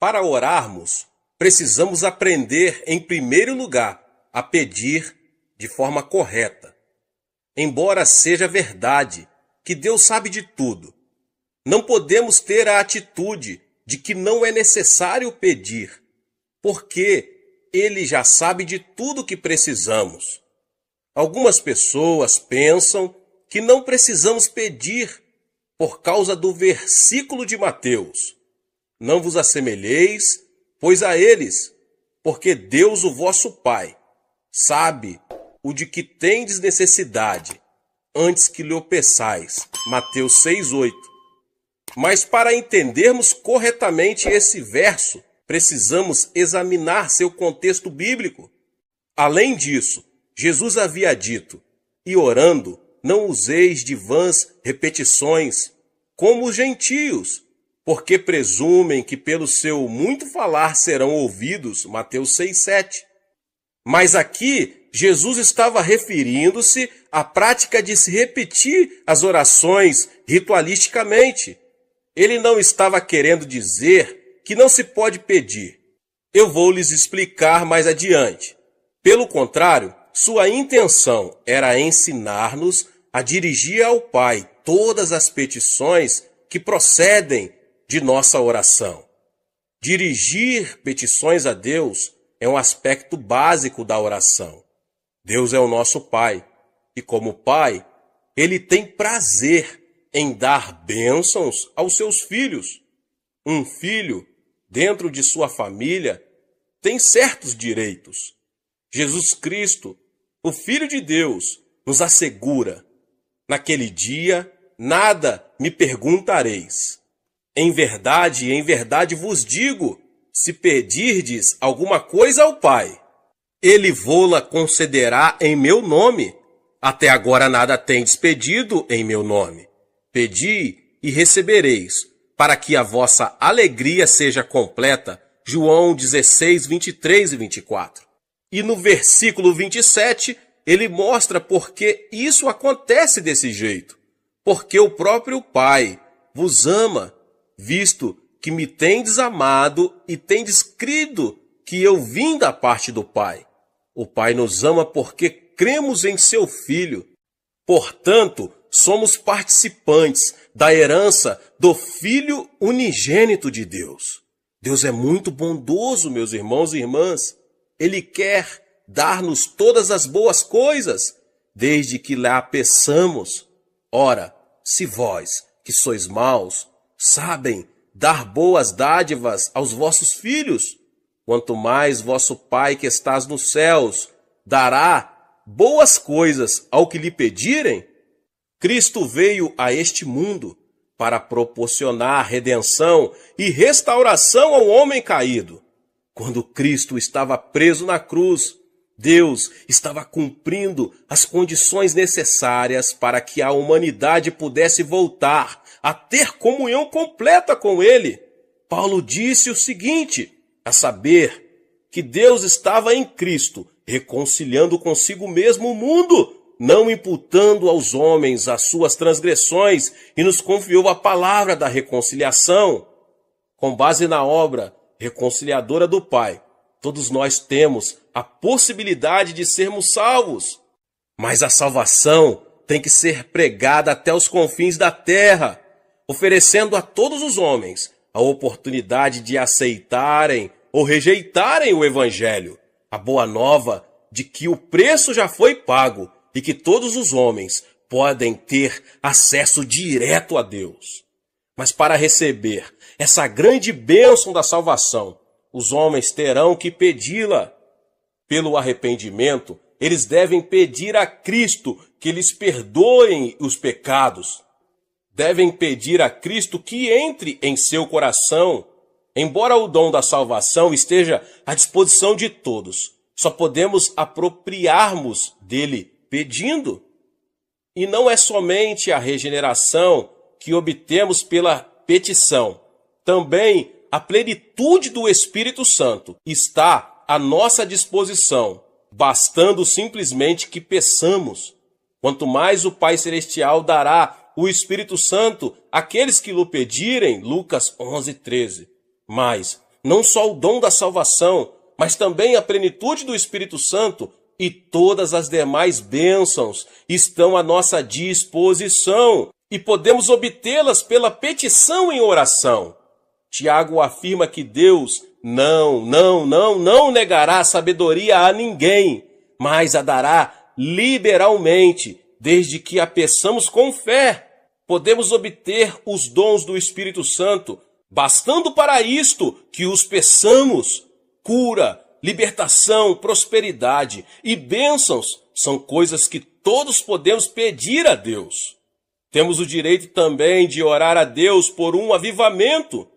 Para orarmos, precisamos aprender, em primeiro lugar, a pedir de forma correta. Embora seja verdade que Deus sabe de tudo, não podemos ter a atitude de que não é necessário pedir, porque Ele já sabe de tudo que precisamos. Algumas pessoas pensam que não precisamos pedir por causa do versículo de Mateus. Não vos assemelheis, pois a eles, porque Deus, o vosso Pai, sabe o de que tendes necessidade, antes que lhe o peçais. Mateus 6:8. Mas para entendermos corretamente esse verso, precisamos examinar seu contexto bíblico. Além disso, Jesus havia dito: e orando, não useis de vãs repetições, como os gentios, porque presumem que pelo seu muito falar serão ouvidos. Mateus 6:7. Mas aqui, Jesus estava referindo-se à prática de se repetir as orações ritualisticamente. Ele não estava querendo dizer que não se pode pedir. Eu vou lhes explicar mais adiante. Pelo contrário, sua intenção era ensinar-nos a dirigir ao Pai todas as petições que procedem de nossa oração. Dirigir petições a Deus é um aspecto básico da oração. Deus é o nosso Pai, e como Pai, Ele tem prazer em dar bênçãos aos seus filhos. Um filho, dentro de sua família, tem certos direitos. Jesus Cristo, o Filho de Deus, nos assegura: naquele dia, nada me perguntareis. Em verdade vos digo, se pedirdes alguma coisa ao Pai, Ele vô-la concederá em meu nome. Até agora nada tendes pedido em meu nome. Pedi e recebereis, para que a vossa alegria seja completa. João 16, 23 e 24. E no versículo 27, ele mostra por que isso acontece desse jeito. Porque o próprio Pai vos ama, visto que me tendes amado e tendes crido que eu vim da parte do Pai. O Pai nos ama porque cremos em seu Filho. Portanto, somos participantes da herança do Filho unigênito de Deus. Deus é muito bondoso, meus irmãos e irmãs. Ele quer dar-nos todas as boas coisas, desde que lá peçamos. Ora, se vós, que sois maus, sabem dar boas dádivas aos vossos filhos, quanto mais vosso Pai que estás nos céus dará boas coisas ao que lhe pedirem. Cristo veio a este mundo para proporcionar redenção e restauração ao homem caído. Quando Cristo estava preso na cruz, Deus estava cumprindo as condições necessárias para que a humanidade pudesse voltar a ter comunhão completa com Ele. Paulo disse o seguinte, a saber, que Deus estava em Cristo, reconciliando consigo mesmo o mundo, não imputando aos homens as suas transgressões, e nos confiou a palavra da reconciliação. Com base na obra reconciliadora do Pai, todos nós temos a possibilidade de sermos salvos. Mas a salvação tem que ser pregada até os confins da terra, oferecendo a todos os homens a oportunidade de aceitarem ou rejeitarem o Evangelho, a boa nova de que o preço já foi pago e que todos os homens podem ter acesso direto a Deus. Mas para receber essa grande bênção da salvação, os homens terão que pedi-la. Pelo arrependimento, eles devem pedir a Cristo que lhes perdoem os pecados. Devem pedir a Cristo que entre em seu coração. Embora o dom da salvação esteja à disposição de todos, só podemos apropriarmos dele pedindo. E não é somente a regeneração que obtemos pela petição. Também a plenitude do Espírito Santo está à nossa disposição, bastando simplesmente que peçamos. Quanto mais o Pai Celestial dará o Espírito Santo àqueles que lhe pedirem, Lucas 11:13. Mas não só o dom da salvação, mas também a plenitude do Espírito Santo e todas as demais bênçãos estão à nossa disposição e podemos obtê-las pela petição em oração. Tiago afirma que Deus não negará a sabedoria a ninguém, mas a dará liberalmente, desde que a peçamos com fé. Podemos obter os dons do Espírito Santo, bastando para isto que os peçamos. Cura, libertação, prosperidade e bênçãos são coisas que todos podemos pedir a Deus. Temos o direito também de orar a Deus por um avivamento.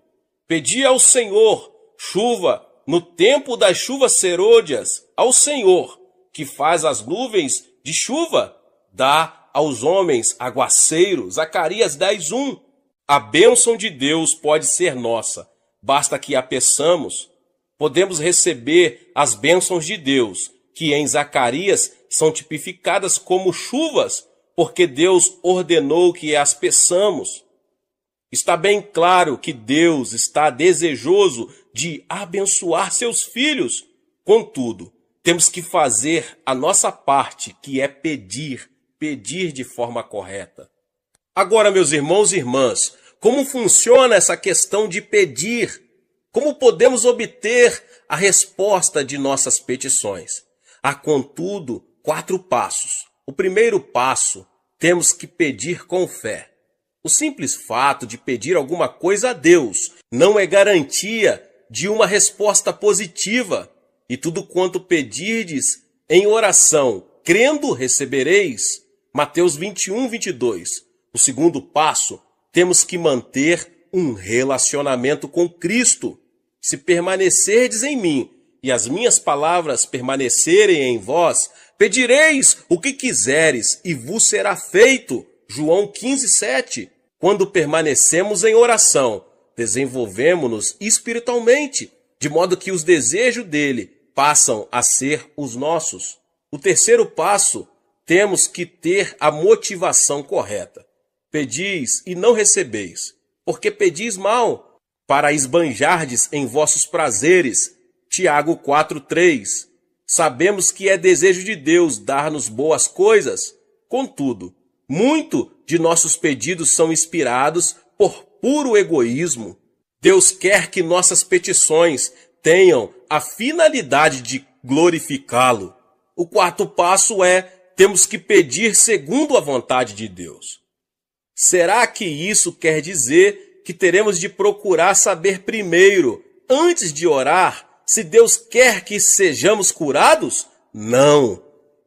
Pedir ao Senhor chuva no tempo das chuvas serôdias, ao Senhor, que faz as nuvens de chuva, dá aos homens aguaceiro. Zacarias 10:1. A bênção de Deus pode ser nossa, basta que a peçamos. Podemos receber as bênçãos de Deus, que em Zacarias são tipificadas como chuvas, porque Deus ordenou que as peçamos. Está bem claro que Deus está desejoso de abençoar seus filhos. Contudo, temos que fazer a nossa parte, que é pedir de forma correta. Agora, meus irmãos e irmãs, como funciona essa questão de pedir? Como podemos obter a resposta de nossas petições? Há, contudo, 4 passos. O primeiro passo, temos que pedir com fé. O simples fato de pedir alguma coisa a Deus não é garantia de uma resposta positiva. E tudo quanto pedirdes em oração, crendo, recebereis. Mateus 21:22. O segundo passo, temos que manter um relacionamento com Cristo. Se permanecerdes em mim e as minhas palavras permanecerem em vós, pedireis o que quiseres e vos será feito. João 15:7. Quando permanecemos em oração, desenvolvemos-nos espiritualmente, de modo que os desejos dele passam a ser os nossos. O terceiro passo, temos que ter a motivação correta. Pedis e não recebeis, porque pedis mal, para esbanjardes em vossos prazeres. Tiago 4:3. Sabemos que é desejo de Deus dar-nos boas coisas. Contudo, muito de nossos pedidos são inspirados por puro egoísmo. Deus quer que nossas petições tenham a finalidade de glorificá-lo. O quarto passo é, temos que pedir segundo a vontade de Deus. Será que isso quer dizer que teremos de procurar saber primeiro, antes de orar, se Deus quer que sejamos curados? Não.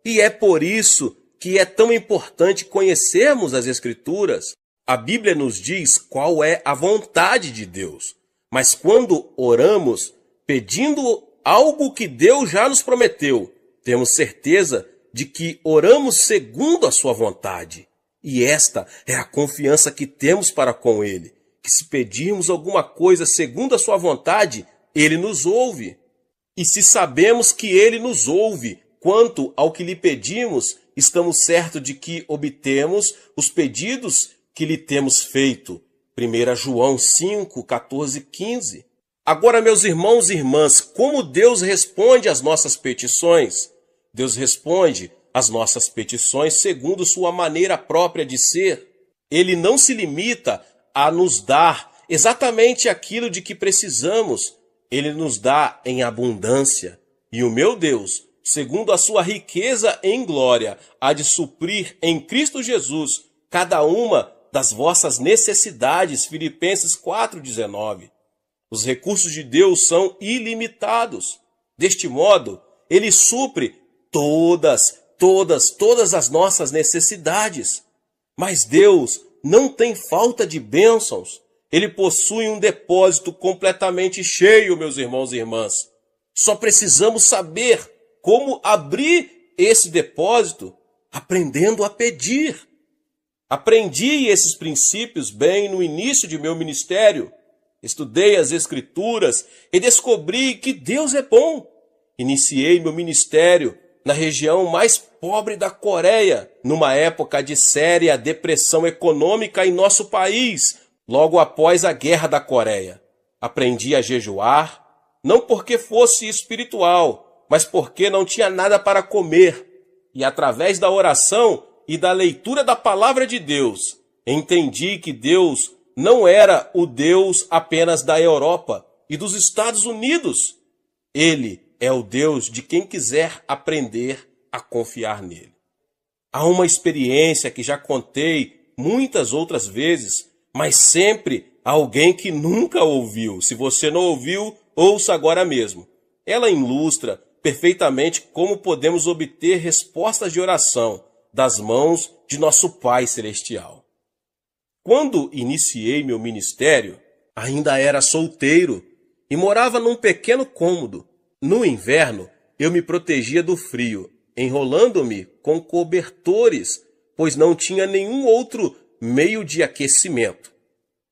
E é por isso que é tão importante conhecermos as Escrituras. A Bíblia nos diz qual é a vontade de Deus. Mas quando oramos, pedindo algo que Deus já nos prometeu, temos certeza de que oramos segundo a sua vontade. E esta é a confiança que temos para com Ele, que se pedirmos alguma coisa segundo a sua vontade, Ele nos ouve. E se sabemos que Ele nos ouve quanto ao que lhe pedimos, estamos certos de que obtemos os pedidos que lhe temos feito. 1 João 5, 14, 15. Agora, meus irmãos e irmãs, como Deus responde às nossas petições? Deus responde às nossas petições segundo sua maneira própria de ser. Ele não se limita a nos dar exatamente aquilo de que precisamos. Ele nos dá em abundância. E o meu Deus, segundo a sua riqueza em glória, há de suprir em Cristo Jesus cada uma das vossas necessidades. Filipenses 4:19. Os recursos de Deus são ilimitados. Deste modo, Ele supre todas as nossas necessidades. Mas Deus não tem falta de bênçãos. Ele possui um depósito completamente cheio, meus irmãos e irmãs. Só precisamos saber como abrir esse depósito, aprendendo a pedir. Aprendi esses princípios bem no início de meu ministério. Estudei as Escrituras e descobri que Deus é bom. Iniciei meu ministério na região mais pobre da Coreia, numa época de séria depressão econômica em nosso país, logo após a Guerra da Coreia. Aprendi a jejuar, não porque fosse espiritual, mas porque não tinha nada para comer. E através da oração e da leitura da palavra de Deus, entendi que Deus não era o Deus apenas da Europa e dos Estados Unidos. Ele é o Deus de quem quiser aprender a confiar nele. Há uma experiência que já contei muitas outras vezes, mas sempre alguém que nunca ouviu. Se você não ouviu, ouça agora mesmo. Ela ilustra perfeitamente como podemos obter respostas de oração das mãos de nosso Pai Celestial. Quando iniciei meu ministério, ainda era solteiro e morava num pequeno cômodo. No inverno, eu me protegia do frio, enrolando-me com cobertores, pois não tinha nenhum outro meio de aquecimento.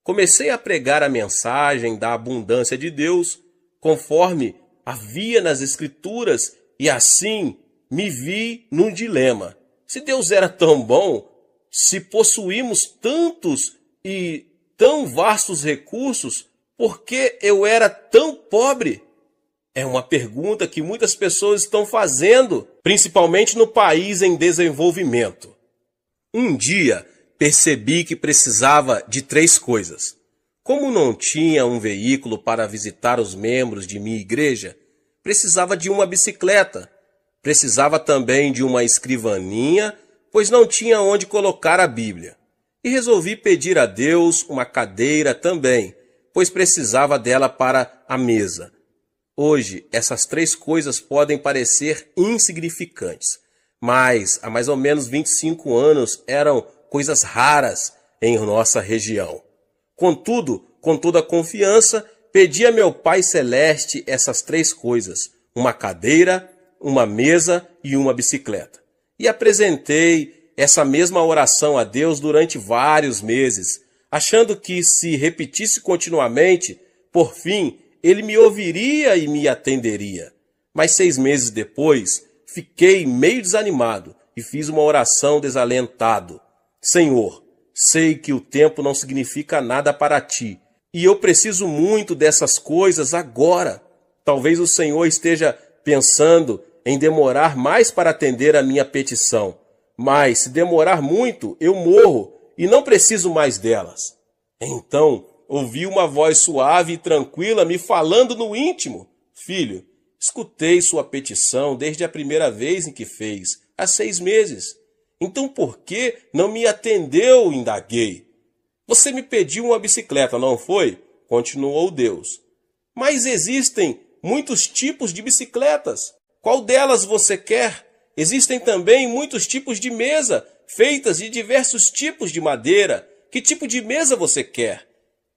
Comecei a pregar a mensagem da abundância de Deus, conforme havia nas Escrituras, e assim me vi num dilema. Se Deus era tão bom, se possuímos tantos e tão vastos recursos, por que eu era tão pobre? É uma pergunta que muitas pessoas estão fazendo, principalmente no país em desenvolvimento. Um dia, percebi que precisava de 3 coisas. Como não tinha um veículo para visitar os membros de minha igreja, precisava de uma bicicleta. Precisava também de uma escrivaninha, pois não tinha onde colocar a Bíblia. E resolvi pedir a Deus uma cadeira também, pois precisava dela para a mesa. Hoje, essas 3 coisas podem parecer insignificantes, mas há mais ou menos 25 anos eram coisas raras em nossa região. Contudo, com toda a confiança, pedi a meu Pai Celeste essas 3 coisas, uma cadeira, uma mesa e uma bicicleta. E apresentei essa mesma oração a Deus durante vários meses, achando que se repetisse continuamente, por fim, Ele me ouviria e me atenderia. Mas 6 meses depois, fiquei meio desanimado e fiz uma oração desalentado. Senhor, sei que o tempo não significa nada para ti, e eu preciso muito dessas coisas agora. Talvez o Senhor esteja pensando em demorar mais para atender a minha petição, mas se demorar muito, eu morro e não preciso mais delas. Então, ouvi uma voz suave e tranquila me falando no íntimo. Filho, escutei sua petição desde a primeira vez em que fez, há 6 meses. Então por que não me atendeu? Indaguei. Você me pediu uma bicicleta, não foi? Continuou Deus. Mas existem muitos tipos de bicicletas. Qual delas você quer? Existem também muitos tipos de mesa, feitas de diversos tipos de madeira. Que tipo de mesa você quer?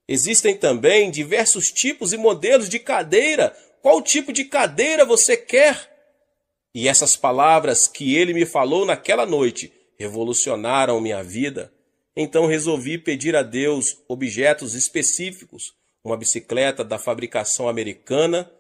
Existem também diversos tipos e modelos de cadeira. Qual tipo de cadeira você quer? E essas palavras que ele me falou naquela noite revolucionaram minha vida. Então resolvi pedir a Deus objetos específicos, uma bicicleta da fabricação americana,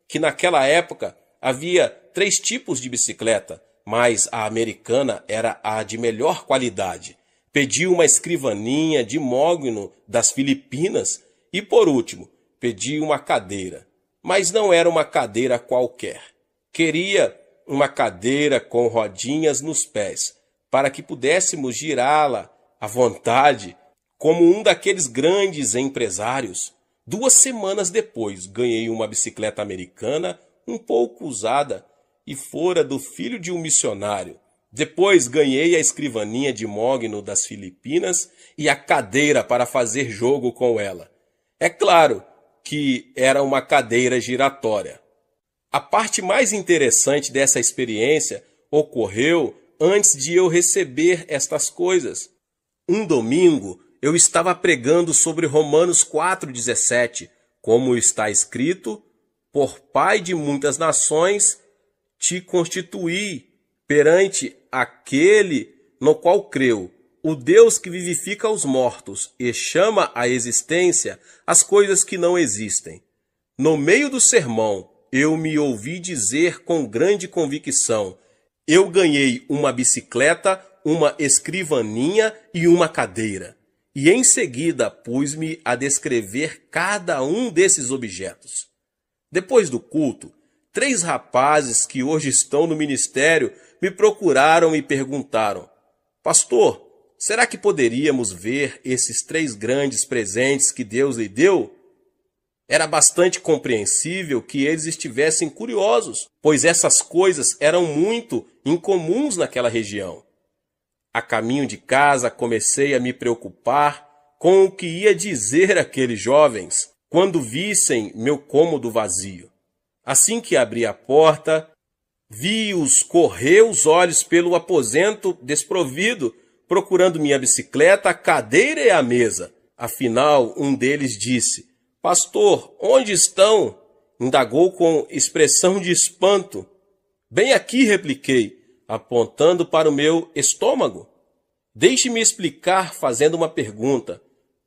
que naquela época havia 3 tipos de bicicleta, mas a americana era a de melhor qualidade. Pedi uma escrivaninha de mogno das Filipinas e, por último, pedi uma cadeira. Mas não era uma cadeira qualquer. Queria uma cadeira com rodinhas nos pés, para que pudéssemos girá-la à vontade, como um daqueles grandes empresários. 2 semanas depois, ganhei uma bicicleta americana, um pouco usada, e fora do filho de um missionário. Depois ganhei a escrivaninha de mogno das Filipinas e a cadeira para fazer jogo com ela. É claro que era uma cadeira giratória. A parte mais interessante dessa experiência ocorreu antes de eu receber estas coisas. Um domingo eu estava pregando sobre Romanos 4,17, como está escrito: por pai de muitas nações te constituí perante aquele no qual creu, o Deus que vivifica os mortos e chama à existência as coisas que não existem. No meio do sermão, eu me ouvi dizer com grande convicção: eu ganhei uma bicicleta, uma escrivaninha e uma cadeira. E em seguida pus-me a descrever cada um desses objetos. Depois do culto, 3 rapazes que hoje estão no ministério me procuraram e perguntaram: Pastor, será que poderíamos ver esses 3 grandes presentes que Deus lhe deu? Era bastante compreensível que eles estivessem curiosos, pois essas coisas eram muito incomuns naquela região. A caminho de casa comecei a me preocupar com o que ia dizer aqueles jovens quando vissem meu cômodo vazio. Assim que abri a porta, vi-os correr os olhos pelo aposento desprovido, procurando minha bicicleta, a cadeira e a mesa. Afinal, um deles disse: Pastor, onde estão? Indagou com expressão de espanto. Bem aqui, repliquei, apontando para o meu estômago. Deixe-me explicar fazendo uma pergunta.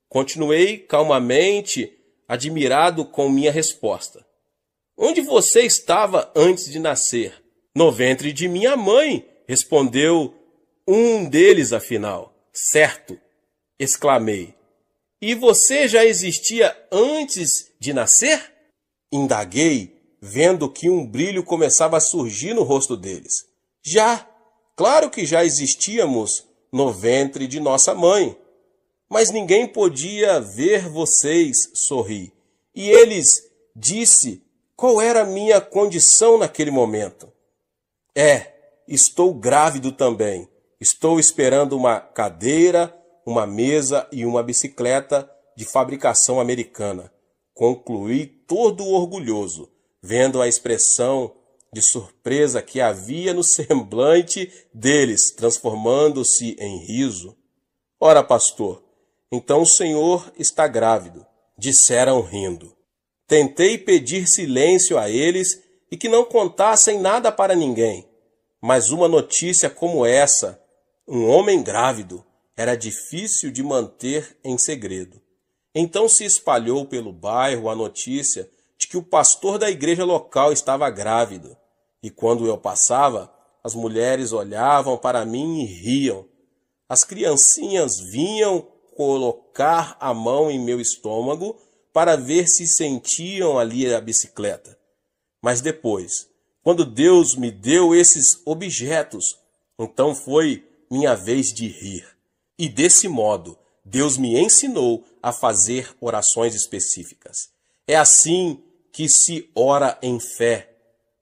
Continuei calmamente, admirado com minha resposta. Onde você estava antes de nascer? No ventre de minha mãe, respondeu um deles afinal. Certo, exclamei. E você já existia antes de nascer? Indaguei, vendo que um brilho começava a surgir no rosto deles. Já, claro que já existíamos no ventre de nossa mãe. Mas ninguém podia ver vocês, sorri. E eles disse qual era a minha condição naquele momento. Estou grávido também. Estou esperando uma cadeira, uma mesa e uma bicicleta de fabricação americana. Concluí todo orgulhoso, vendo a expressão de surpresa que havia no semblante deles, transformando-se em riso. Ora, pastor, então o senhor está grávido, disseram rindo. Tentei pedir silêncio a eles e que não contassem nada para ninguém. Mas uma notícia como essa, um homem grávido, era difícil de manter em segredo. Então se espalhou pelo bairro a notícia de que o pastor da igreja local estava grávido. E quando eu passava, as mulheres olhavam para mim e riam. As criancinhas vinham colocar a mão em meu estômago para ver se sentiam ali a bicicleta. Mas depois, quando Deus me deu esses objetos, então foi minha vez de rir. E desse modo, Deus me ensinou a fazer orações específicas. É assim que se ora em fé.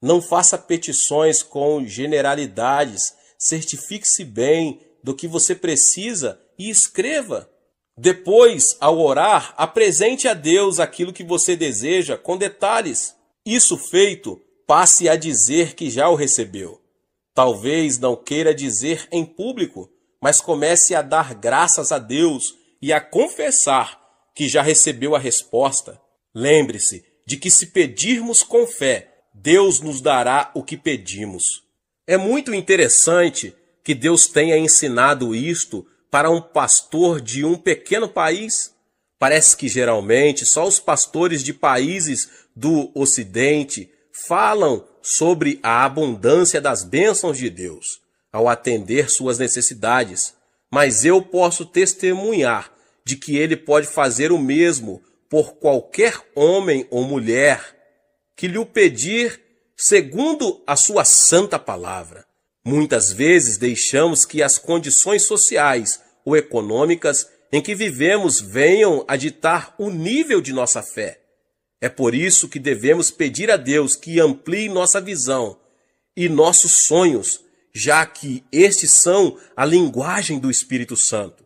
Não faça petições com generalidades, certifique-se bem do que você precisa e escreva. Depois, ao orar, apresente a Deus aquilo que você deseja com detalhes. Isso feito, passe a dizer que já o recebeu. Talvez não queira dizer em público, mas comece a dar graças a Deus e a confessar que já recebeu a resposta. Lembre-se de que se pedirmos com fé, Deus nos dará o que pedimos. É muito interessante que Deus tenha ensinado isto para um pastor de um pequeno país. Parece que geralmente só os pastores de países do Ocidente falam sobre a abundância das bênçãos de Deus ao atender suas necessidades. Mas eu posso testemunhar de que Ele pode fazer o mesmo por qualquer homem ou mulher que lhe o pedir segundo a sua santa palavra. Muitas vezes deixamos que as condições sociais ou econômicas em que vivemos venham a ditar o nível de nossa fé. É por isso que devemos pedir a Deus que amplie nossa visão e nossos sonhos, já que estes são a linguagem do Espírito Santo.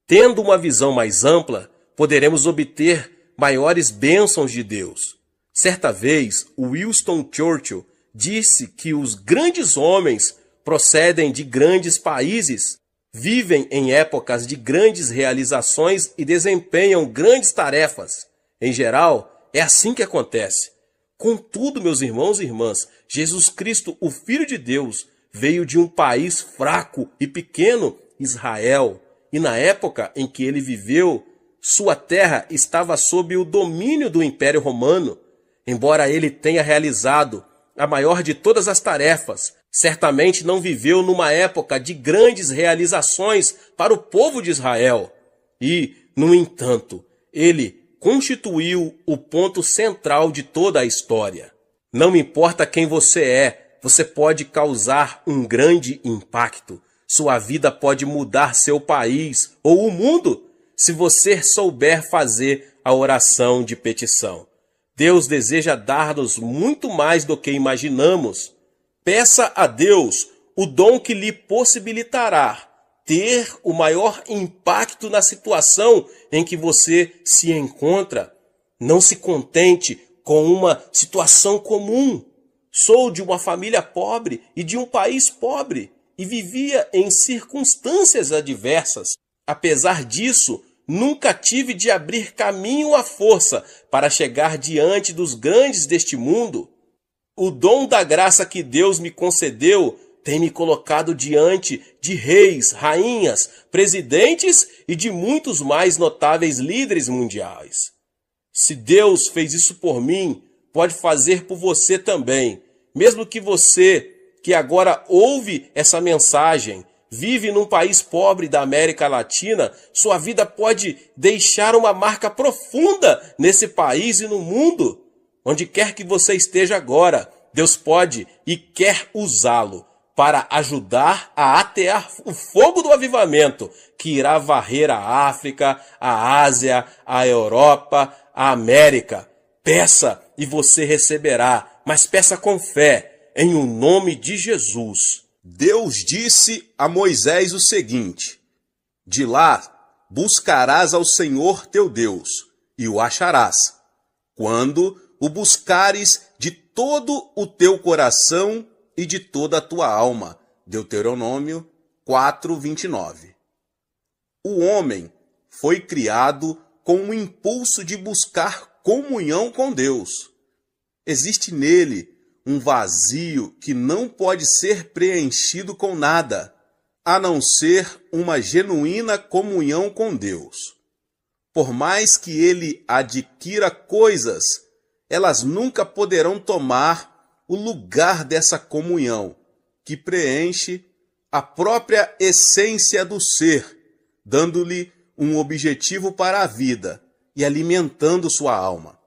Tendo uma visão mais ampla, poderemos obter maiores bênçãos de Deus. Certa vez, Winston Churchill disse que os grandes homens procedem de grandes países, vivem em épocas de grandes realizações e desempenham grandes tarefas. Em geral, é assim que acontece. Contudo, meus irmãos e irmãs, Jesus Cristo, o Filho de Deus, veio de um país fraco e pequeno, Israel, e na época em que ele viveu, sua terra estava sob o domínio do Império Romano. Embora ele tenha realizado a maior de todas as tarefas, certamente não viveu numa época de grandes realizações para o povo de Israel. E, no entanto, ele constituiu o ponto central de toda a história. Não importa quem você é, você pode causar um grande impacto. Sua vida pode mudar seu país ou o mundo se você souber fazer a oração de petição. Deus deseja dar-nos muito mais do que imaginamos. Peça a Deus o dom que lhe possibilitará ter o maior impacto na situação em que você se encontra. Não se contente com uma situação comum. Sou de uma família pobre e de um país pobre e vivia em circunstâncias adversas. Apesar disso, nunca tive de abrir caminho à força para chegar diante dos grandes deste mundo. O dom da graça que Deus me concedeu tem me colocado diante de reis, rainhas, presidentes e de muitos mais notáveis líderes mundiais. Se Deus fez isso por mim, pode fazer por você também. Mesmo que você, que agora ouve essa mensagem, vive num país pobre da América Latina, sua vida pode deixar uma marca profunda nesse país e no mundo. Onde quer que você esteja agora, Deus pode e quer usá-lo para ajudar a atear o fogo do avivamento que irá varrer a África, a Ásia, a Europa, a América. Peça e você receberá, mas peça com fé, em o nome de Jesus. Deus disse a Moisés o seguinte: de lá buscarás ao Senhor teu Deus, e o acharás, quando o buscares de todo o teu coração e de toda a tua alma. Deuteronômio 4:29. O homem foi criado com o impulso de buscar comunhão com Deus. Existe nele um vazio que não pode ser preenchido com nada, a não ser uma genuína comunhão com Deus. Por mais que ele adquira coisas, elas nunca poderão tomar o lugar dessa comunhão, que preenche a própria essência do ser, dando-lhe um objetivo para a vida e alimentando sua alma.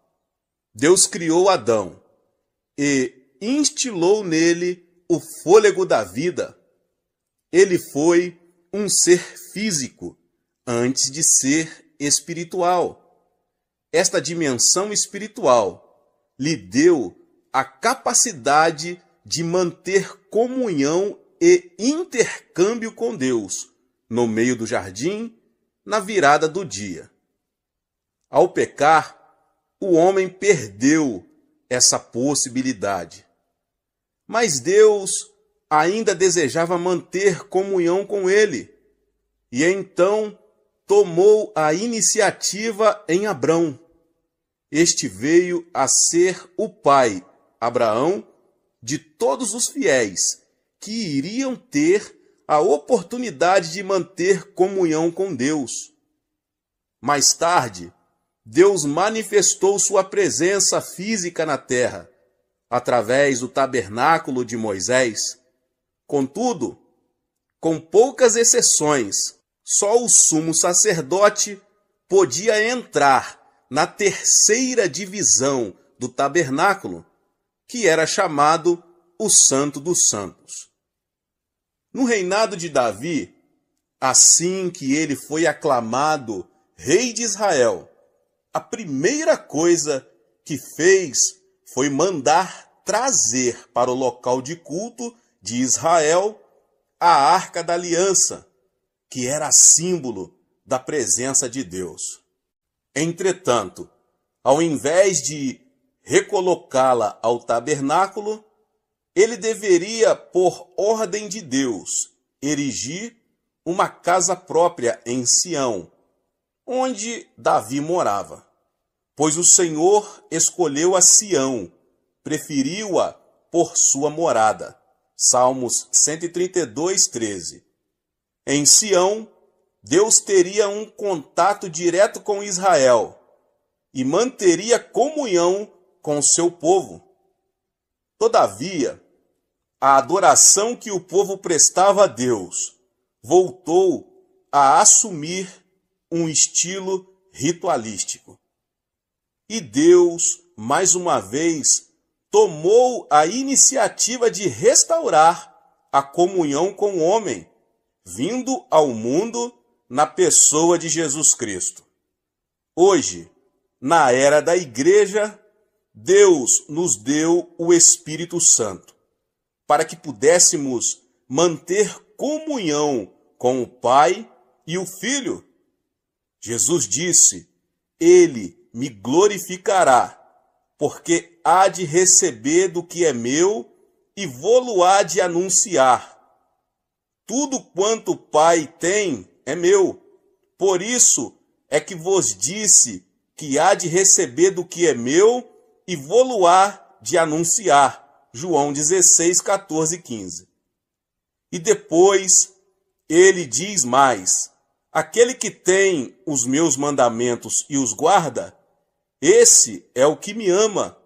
Deus criou Adão e instilou nele o fôlego da vida. Ele foi um ser físico antes de ser espiritual. Esta dimensão espiritual lhe deu a capacidade de manter comunhão e intercâmbio com Deus no meio do jardim, na virada do dia. Ao pecar, o homem perdeu essa possibilidade. Mas Deus ainda desejava manter comunhão com ele, e então tomou a iniciativa em Abrão. Este veio a ser o pai, Abraão, de todos os fiéis que iriam ter a oportunidade de manter comunhão com Deus. Mais tarde, Deus manifestou sua presença física na terra, através do tabernáculo de Moisés. Contudo, com poucas exceções, só o sumo sacerdote podia entrar na terceira divisão do tabernáculo, que era chamado o Santo dos Santos. No reinado de Davi, assim que ele foi aclamado rei de Israel, a primeira coisa que fez foi mandar trazer para o local de culto de Israel a Arca da Aliança, que era símbolo da presença de Deus. Entretanto, ao invés de recolocá-la ao tabernáculo, ele deveria, por ordem de Deus, erigir uma casa própria em Sião, onde Davi morava. Pois o Senhor escolheu a Sião, preferiu-a por sua morada. Salmos 132:13. Em Sião, Deus teria um contato direto com Israel e manteria comunhão com seu povo. Todavia, a adoração que o povo prestava a Deus voltou a assumir um estilo ritualístico. E Deus, mais uma vez, tomou a iniciativa de restaurar a comunhão com o homem, vindo ao mundo na pessoa de Jesus Cristo. Hoje, na era da igreja, Deus nos deu o Espírito Santo, para que pudéssemos manter comunhão com o Pai e o Filho. Jesus disse: Ele me glorificará, porque há de receber do que é meu e vô-lo-á de anunciar. Tudo quanto o Pai tem é meu, por isso é que vos disse que há de receber do que é meu e vô-lo-á de anunciar. João 16, 14 e 15. E depois ele diz mais: aquele que tem os meus mandamentos e os guarda, esse é o que me ama,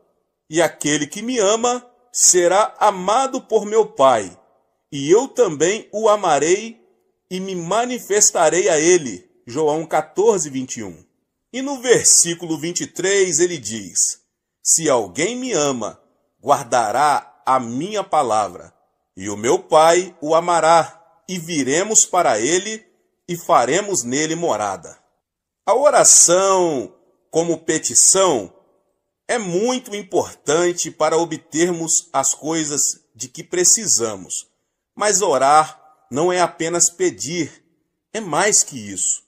e aquele que me ama será amado por meu Pai, e eu também o amarei e me manifestarei a ele. João 14, 21. E no versículo 23 ele diz: se alguém me ama, guardará a minha palavra, e o meu Pai o amará, e viremos para ele e faremos nele morada. A oração como petição é muito importante para obtermos as coisas de que precisamos. Mas orar não é apenas pedir, é mais que isso.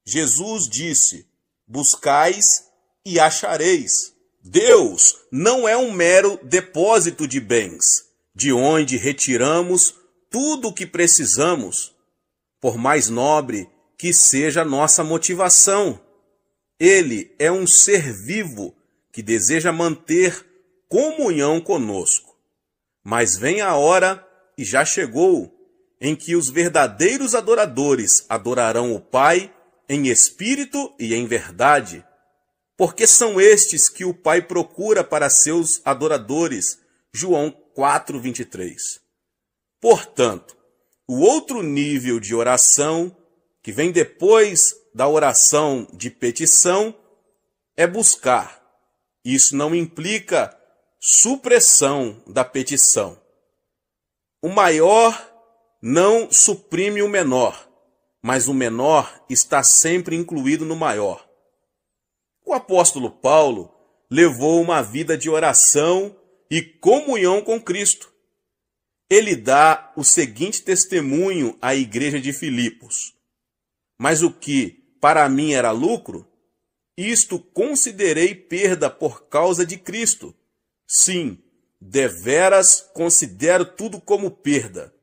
Jesus disse: buscais e achareis. Deus não é um mero depósito de bens, de onde retiramos tudo o que precisamos, por mais nobre que seja a nossa motivação. Ele é um ser vivo que deseja manter comunhão conosco. Mas vem a hora, e já chegou, em que os verdadeiros adoradores adorarão o Pai em espírito e em verdade, porque são estes que o Pai procura para seus adoradores. João 4, 23. Portanto, o outro nível de oração, que vem depois da oração de petição, é buscar. Isso não implica supressão da petição. O maior não suprime o menor, mas o menor está sempre incluído no maior. O apóstolo Paulo levou uma vida de oração e comunhão com Cristo. Ele dá o seguinte testemunho à igreja de Filipos: mas o que para mim era lucro, isto considerei perda por causa de Cristo. Sim, deveras considero tudo como perda,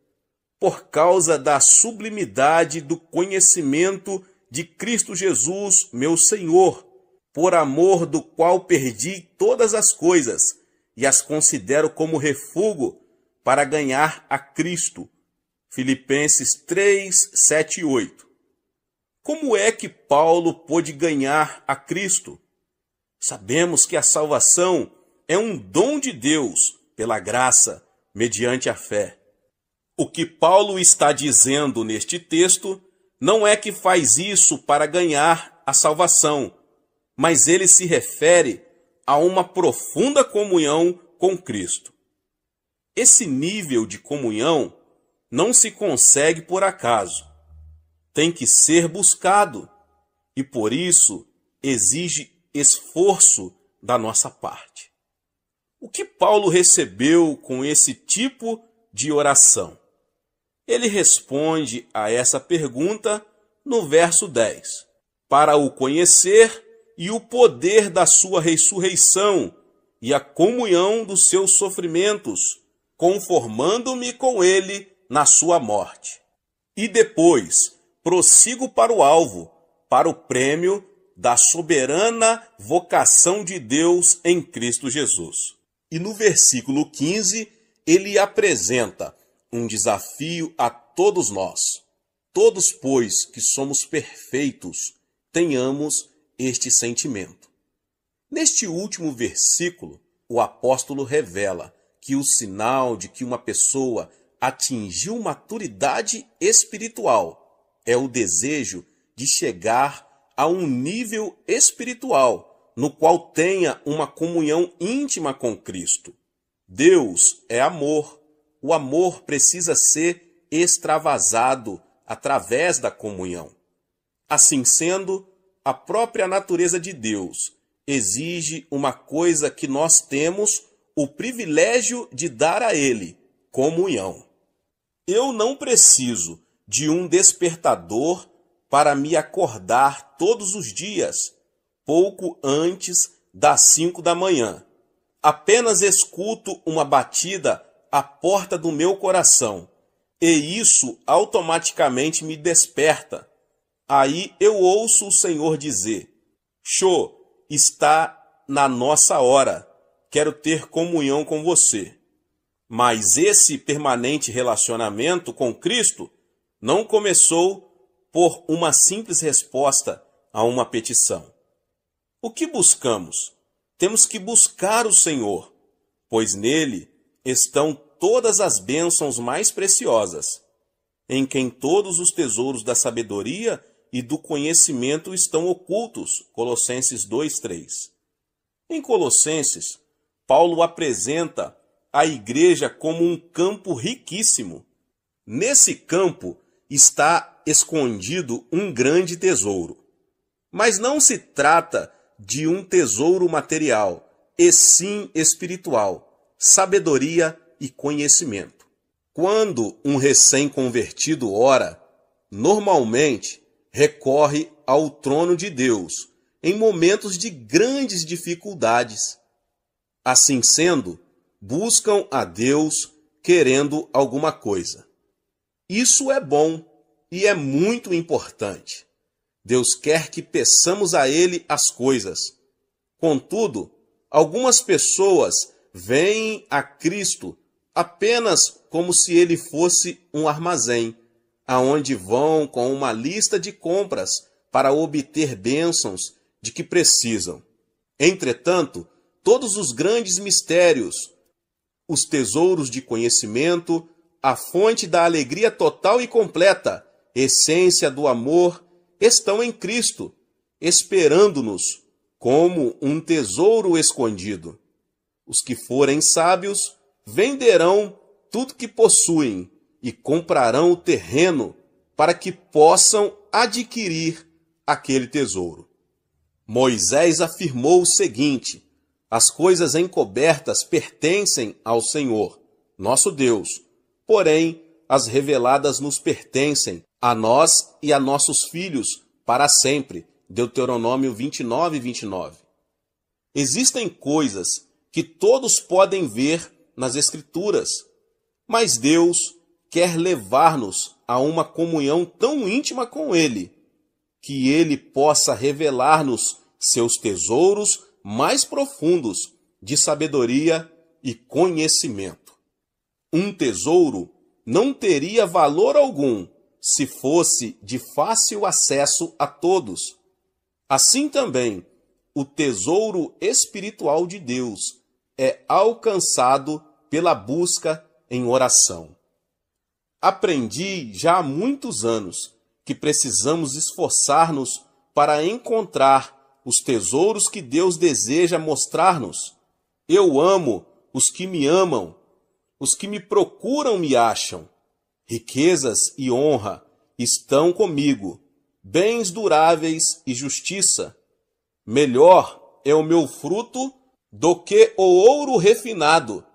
por causa da sublimidade do conhecimento de Cristo Jesus, meu Senhor, por amor do qual perdi todas as coisas e as considero como refúgio para ganhar a Cristo. Filipenses 3, 7 e 8. Como é que Paulo pôde ganhar a Cristo? Sabemos que a salvação é um dom de Deus, pela graça, mediante a fé. O que Paulo está dizendo neste texto não é que faz isso para ganhar a salvação, mas ele se refere a uma profunda comunhão com Cristo. Esse nível de comunhão não se consegue por acaso. Tem que ser buscado e, por isso, exige esforço da nossa parte. O que Paulo recebeu com esse tipo de oração? Ele responde a essa pergunta no verso 10. Para o conhecer e o poder da sua ressurreição e a comunhão dos seus sofrimentos, conformando-me com ele na sua morte. E depois prossigo para o alvo, para o prêmio da soberana vocação de Deus em Cristo Jesus. E no versículo 15, ele apresenta um desafio a todos nós. Todos, pois, que somos perfeitos, tenhamos este sentimento. Neste último versículo, o apóstolo revela que o sinal de que uma pessoa atingiu maturidade espiritual é o desejo de chegar a um nível espiritual no qual tenha uma comunhão íntima com Cristo. Deus é amor. O amor precisa ser extravasado através da comunhão. Assim sendo, a própria natureza de Deus exige uma coisa que nós temos o privilégio de dar a Ele: comunhão. Eu não preciso de um despertador para me acordar todos os dias, pouco antes das 5 da manhã. Apenas escuto uma batida à porta do meu coração, e isso automaticamente me desperta. Aí eu ouço o Senhor dizer: Xô, está na nossa hora, quero ter comunhão com você. Mas esse permanente relacionamento com Cristo não começou por uma simples resposta a uma petição. O que buscamos? Temos que buscar o Senhor, pois nele estão todas as bênçãos mais preciosas, em quem todos os tesouros da sabedoria e do conhecimento estão ocultos. Colossenses 2:3. Em Colossenses, Paulo apresenta a igreja como um campo riquíssimo. Nesse campo está escondido um grande tesouro. Mas não se trata de um tesouro material, e sim espiritual, sabedoria e conhecimento. Quando um recém-convertido ora, normalmente recorre ao trono de Deus em momentos de grandes dificuldades. Assim sendo, buscam a Deus querendo alguma coisa. Isso é bom e é muito importante. Deus quer que peçamos a Ele as coisas. Contudo, algumas pessoas veem a Cristo apenas como se Ele fosse um armazém, aonde vão com uma lista de compras para obter bênçãos de que precisam. Entretanto, todos os grandes mistérios, os tesouros de conhecimento, a fonte da alegria total e completa, essência do amor, estão em Cristo, esperando-nos como um tesouro escondido. Os que forem sábios venderão tudo que possuem e comprarão o terreno para que possam adquirir aquele tesouro. Moisés afirmou o seguinte: as coisas encobertas pertencem ao Senhor, nosso Deus, porém as reveladas nos pertencem, a nós e a nossos filhos, para sempre. Deuteronômio 29:29. Existem coisas que todos podem ver nas Escrituras, mas Deus quer levar-nos a uma comunhão tão íntima com Ele, que Ele possa revelar-nos seus tesouros mais profundos de sabedoria e conhecimento. Um tesouro não teria valor algum se fosse de fácil acesso a todos. Assim também, o tesouro espiritual de Deus é alcançado pela busca em oração. Aprendi já há muitos anos que precisamos esforçar-nos para encontrar os tesouros que Deus deseja mostrar-nos. Eu amo os que me amam, os que me procuram me acham. Riquezas e honra estão comigo, bens duráveis e justiça. Melhor é o meu fruto do que o ouro refinado,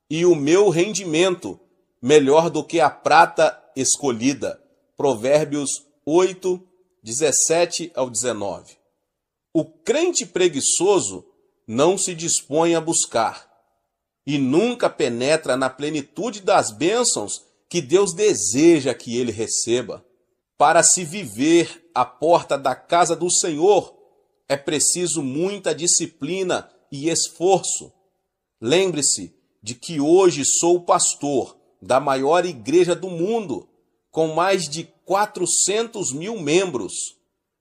e o meu rendimento melhor do que a prata escolhida. Provérbios 8, 17 ao 19. O crente preguiçoso não se dispõe a buscar e nunca penetra na plenitude das bênçãos que Deus deseja que ele receba. Para se viver à porta da casa do Senhor, é preciso muita disciplina e esforço. Lembre-se de que hoje sou pastor da maior igreja do mundo, com mais de 400 mil membros.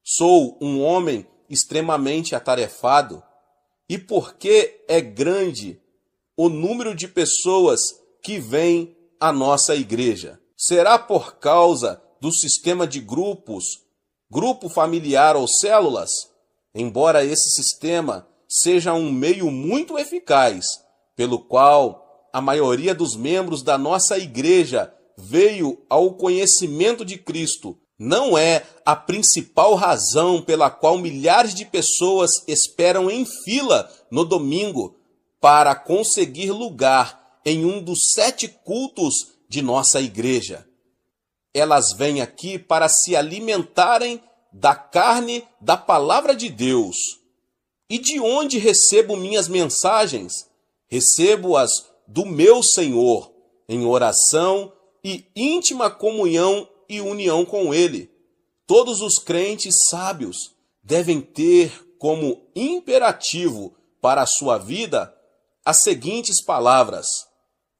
Sou um homem extremamente atarefado. E porque é grande o número de pessoas que vêm à nossa igreja? Será por causa do sistema de grupos, grupo familiar ou células? Embora esse sistema seja um meio muito eficaz, pelo qual a maioria dos membros da nossa igreja veio ao conhecimento de Cristo, não é a principal razão pela qual milhares de pessoas esperam em fila no domingo para conseguir lugar em um dos 7 cultos de nossa igreja. Elas vêm aqui para se alimentarem da carne da palavra de Deus. E de onde recebo minhas mensagens? Recebo-as do meu Senhor, em oração e íntima comunhão e união com Ele. Todos os crentes sábios devem ter como imperativo para a sua vida as seguintes palavras: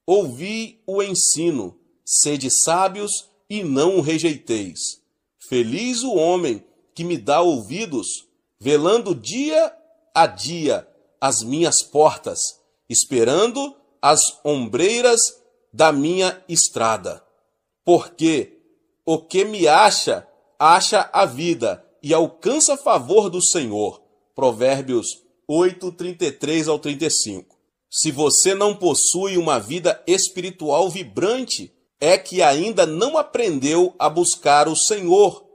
ouvi o ensino, sede sábios e não o rejeiteis. Feliz o homem que me dá ouvidos, velando dia a dia as minhas portas, esperando as ombreiras da minha estrada. Porque o que me acha a vida e alcança favor do Senhor. Provérbios 8, 33 ao 35. Se você não possui uma vida espiritual vibrante, é que ainda não aprendeu a buscar o Senhor.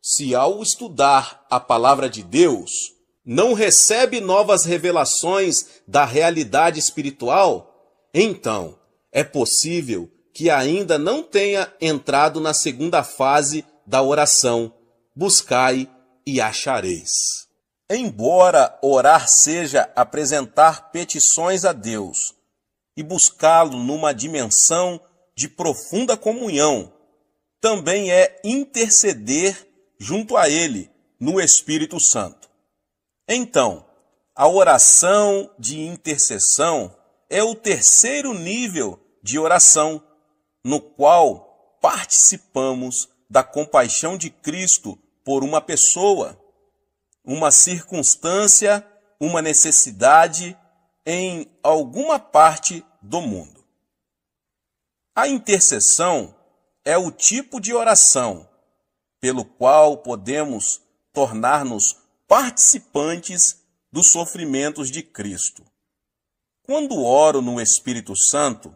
Se ao estudar a palavra de Deus, não recebe novas revelações da realidade espiritual, então é possível que ainda não tenha entrado na segunda fase da oração: buscai e achareis. Embora orar seja apresentar petições a Deus e buscá-lo numa dimensão de profunda comunhão, também é interceder junto a Ele no Espírito Santo. Então, a oração de intercessão é o terceiro nível de oração, no qual participamos da compaixão de Cristo por uma pessoa, uma circunstância, uma necessidade em alguma parte do mundo. A intercessão é o tipo de oração pelo qual podemos tornar-nos participantes dos sofrimentos de Cristo. Quando oro no Espírito Santo,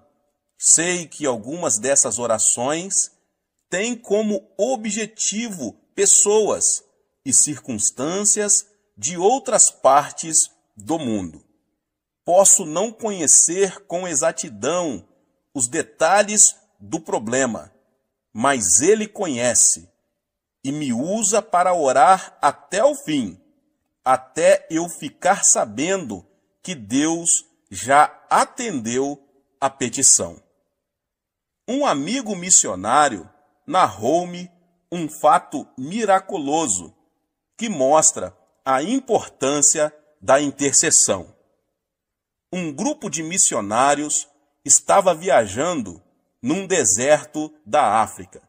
sei que algumas dessas orações têm como objetivo pessoas e circunstâncias de outras partes do mundo. Posso não conhecer com exatidão os detalhes do problema, mas Ele conhece e me usa para orar até o fim, até eu ficar sabendo que Deus já atendeu a petição. Um amigo missionário narrou-me um fato miraculoso que mostra a importância da intercessão. Um grupo de missionários estava viajando num deserto da África.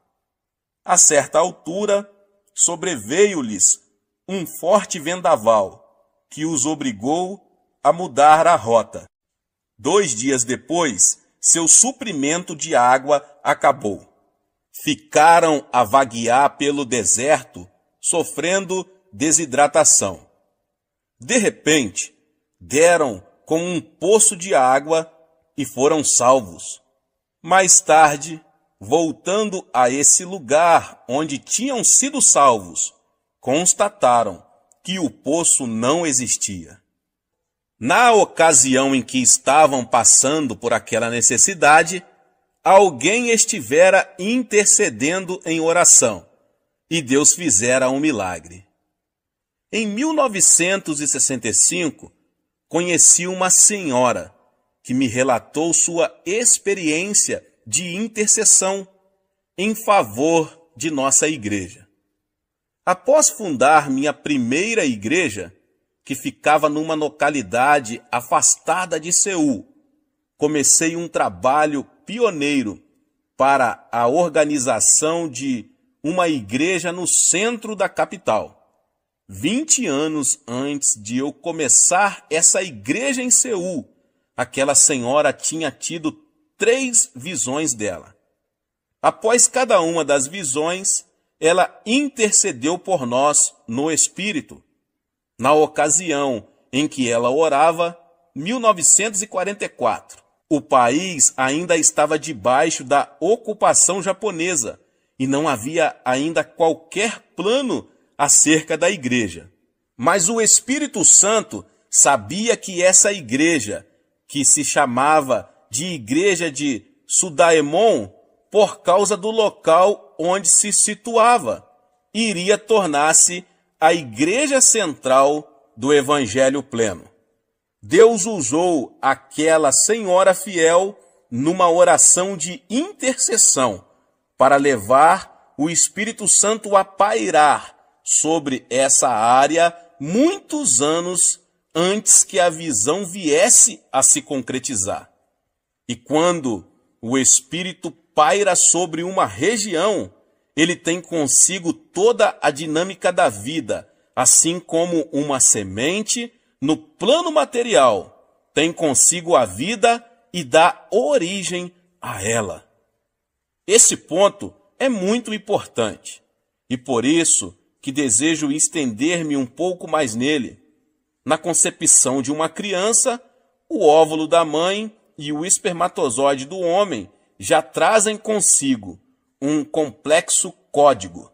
A certa altura, sobreveio-lhes um forte vendaval que os obrigou a mudar a rota. 2 dias depois, seu suprimento de água acabou. Ficaram a vaguear pelo deserto, sofrendo desidratação. De repente, deram com um poço de água e foram salvos. Mais tarde, voltando a esse lugar onde tinham sido salvos, constataram que o poço não existia. Na ocasião em que estavam passando por aquela necessidade, alguém estivera intercedendo em oração e Deus fizera um milagre. Em 1965, conheci uma senhora que me relatou sua experiência de intercessão em favor de nossa igreja. Após fundar minha primeira igreja, que ficava numa localidade afastada de Seul, comecei um trabalho pioneiro para a organização de uma igreja no centro da capital. 20 anos antes de eu começar essa igreja em Seul, aquela senhora tinha tido 3 visões dela. Após cada uma das visões, ela intercedeu por nós no Espírito. Na ocasião em que ela orava, 1944. O país ainda estava debaixo da ocupação japonesa e não havia ainda qualquer plano acerca da igreja. Mas o Espírito Santo sabia que essa igreja, que se chamava de Igreja de Sudaemon, por causa do local onde se situava, iria tornar-se a igreja central do Evangelho pleno. Deus usou aquela senhora fiel numa oração de intercessão para levar o Espírito Santo a pairar sobre essa área muitos anos antes que a visão viesse a se concretizar. E quando o Espírito paira sobre uma região, ele tem consigo toda a dinâmica da vida, assim como uma semente, no plano material, tem consigo a vida e dá origem a ela. Esse ponto é muito importante, e por isso que desejo estender-me um pouco mais nele. Na concepção de uma criança, o óvulo da mãe e o espermatozoide do homem já trazem consigo um complexo código,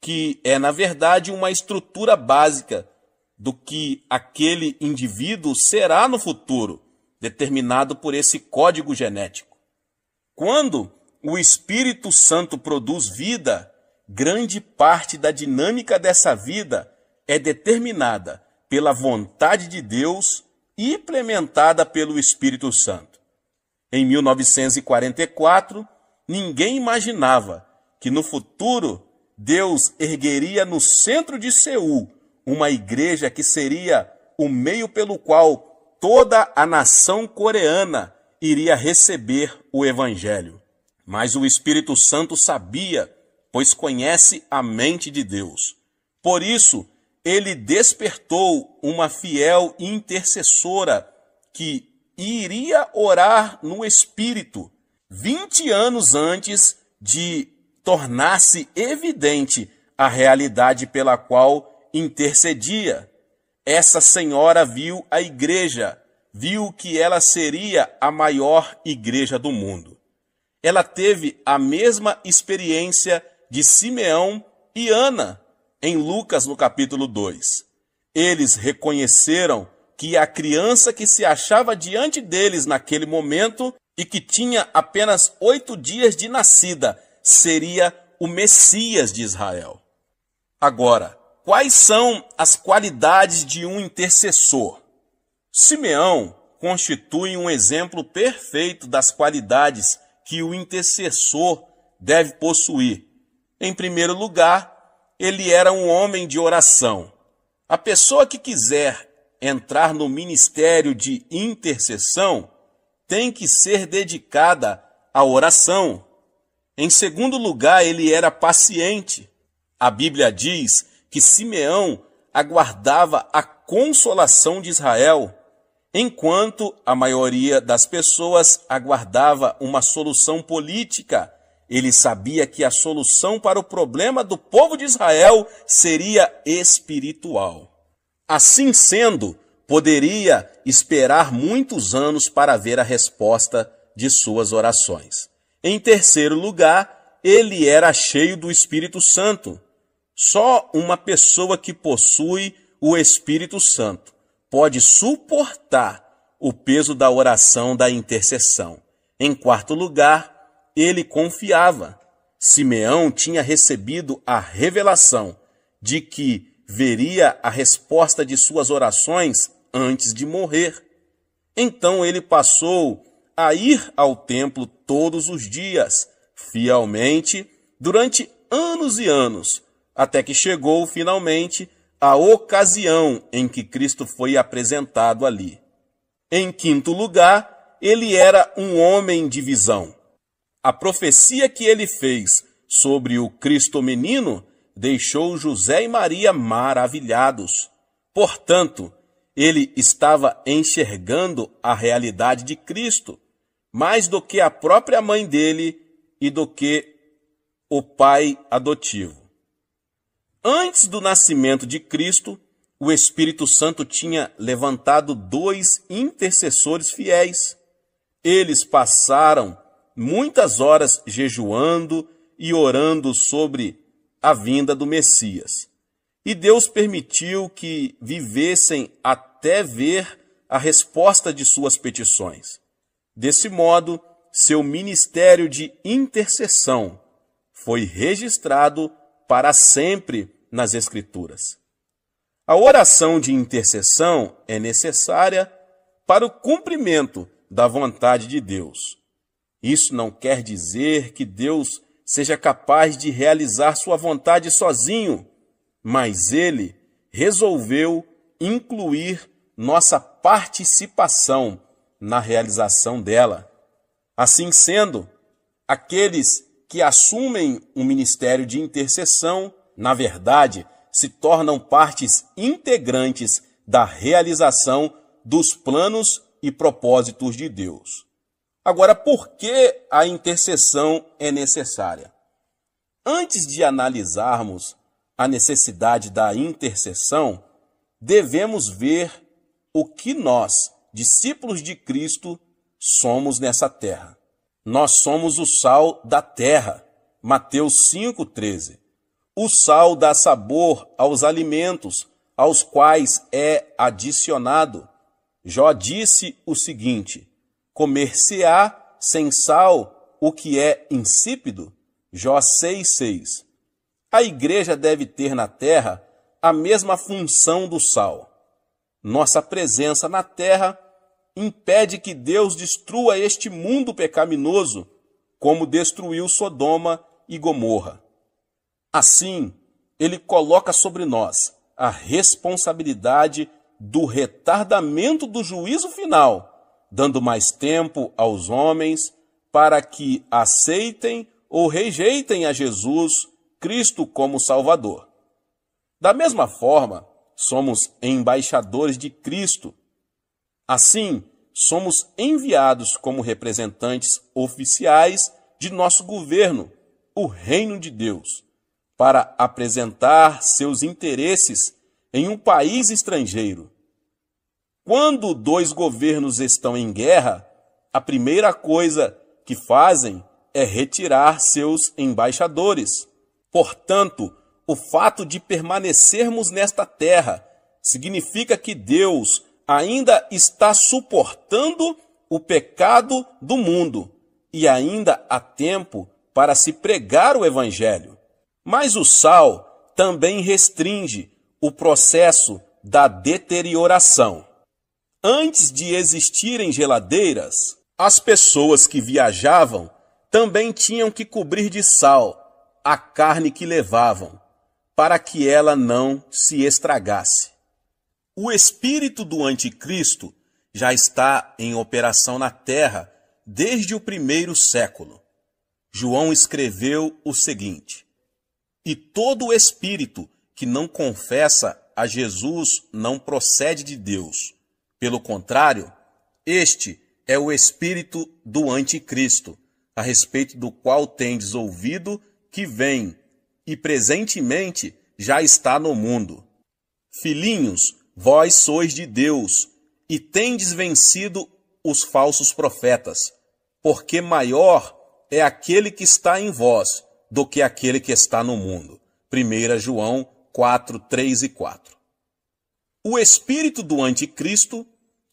que é, na verdade, uma estrutura básica do que aquele indivíduo será no futuro, determinado por esse código genético. Quando o Espírito Santo produz vida, grande parte da dinâmica dessa vida é determinada pela vontade de Deus e implementada pelo Espírito Santo. Em 1944, ninguém imaginava que no futuro Deus ergueria no centro de Seul uma igreja que seria o meio pelo qual toda a nação coreana iria receber o Evangelho. Mas o Espírito Santo sabia, pois conhece a mente de Deus. Por isso, ele despertou uma fiel intercessora que iria orar no Espírito 20 anos antes de tornar-se evidente a realidade pela qual intercedia. Essa senhora viu a igreja, viu que ela seria a maior igreja do mundo. Ela teve a mesma experiência de Simeão e Ana, em Lucas, no capítulo 2. Eles reconheceram que a criança que se achava diante deles naquele momento e que tinha apenas 8 dias de nascida, seria o Messias de Israel. Agora, quais são as qualidades de um intercessor? Simeão constitui um exemplo perfeito das qualidades que o intercessor deve possuir. Em primeiro lugar, ele era um homem de oração. A pessoa que quiser entrar no ministério de intercessão tem que ser dedicada à oração. Em segundo lugar, ele era paciente. A Bíblia diz que Simeão aguardava a consolação de Israel, enquanto a maioria das pessoas aguardava uma solução política. Ele sabia que a solução para o problema do povo de Israel seria espiritual. Assim sendo, poderia esperar muitos anos para ver a resposta de suas orações. Em terceiro lugar, ele era cheio do Espírito Santo. Só uma pessoa que possui o Espírito Santo pode suportar o peso da oração da intercessão. Em quarto lugar, ele confiava. Simeão tinha recebido a revelação de que veria a resposta de suas orações antes de morrer. Então ele passou a ir ao templo todos os dias, fielmente, durante anos e anos, até que chegou finalmente a ocasião em que Cristo foi apresentado ali. Em quinto lugar, ele era um homem de visão. A profecia que ele fez sobre o Cristo menino deixou José e Maria maravilhados. Portanto, ele estava enxergando a realidade de Cristo, mais do que a própria mãe dele e do que o pai adotivo. Antes do nascimento de Cristo, o Espírito Santo tinha levantado 2 intercessores fiéis. Eles passaram muitas horas jejuando e orando sobre a vinda do Messias. E Deus permitiu que vivessem até ver a resposta de suas petições. Desse modo, seu ministério de intercessão foi registrado para sempre nas Escrituras. A oração de intercessão é necessária para o cumprimento da vontade de Deus. Isso não quer dizer que Deus seja capaz de realizar sua vontade sozinho, mas Ele resolveu incluir nossa participação na realização dela. Assim sendo, aqueles que assumem um ministério de intercessão, na verdade, se tornam partes integrantes da realização dos planos e propósitos de Deus. Agora, por que a intercessão é necessária? Antes de analisarmos a necessidade da intercessão, devemos ver o que nós, discípulos de Cristo, somos nessa terra. Nós somos o sal da terra, Mateus 5,13. O sal dá sabor aos alimentos, aos quais é adicionado. Jó disse o seguinte: comer-se-á sem sal o que é insípido? Jó 6,6. A igreja deve ter na terra a mesma função do sal. Nossa presença na terra impede que Deus destrua este mundo pecaminoso, como destruiu Sodoma e Gomorra. Assim, Ele coloca sobre nós a responsabilidade do retardamento do juízo final, dando mais tempo aos homens para que aceitem ou rejeitem a Jesus Cristo como Salvador. Da mesma forma, somos embaixadores de Cristo. Assim, somos enviados como representantes oficiais de nosso governo, o Reino de Deus, para apresentar seus interesses em um país estrangeiro. Quando 2 governos estão em guerra, a primeira coisa que fazem é retirar seus embaixadores. Portanto, o fato de permanecermos nesta terra significa que Deus ainda está suportando o pecado do mundo e ainda há tempo para se pregar o Evangelho. Mas o sal também restringe o processo da deterioração. Antes de existirem geladeiras, as pessoas que viajavam também tinham que cobrir de sal a carne que levavam, para que ela não se estragasse. O espírito do anticristo já está em operação na terra desde o 1º século. João escreveu o seguinte: e todo espírito que não confessa a Jesus não procede de Deus. Pelo contrário, este é o espírito do anticristo, a respeito do qual tendes ouvido que vem e presentemente já está no mundo. Filhinhos, vós sois de Deus e tendes vencido os falsos profetas, porque maior é aquele que está em vós do que aquele que está no mundo. 1 João 4, 3 e 4. O espírito do anticristo,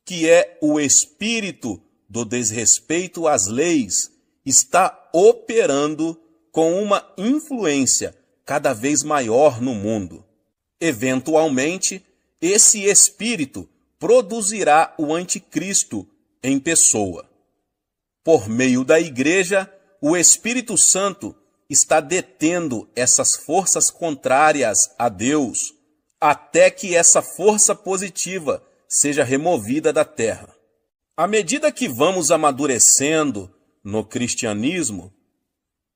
que é o espírito do desrespeito às leis, está operando com uma influência cada vez maior no mundo. Eventualmente, esse espírito produzirá o anticristo em pessoa. Por meio da igreja, o Espírito Santo está detendo essas forças contrárias a Deus, até que essa força positiva seja removida da terra. À medida que vamos amadurecendo no cristianismo,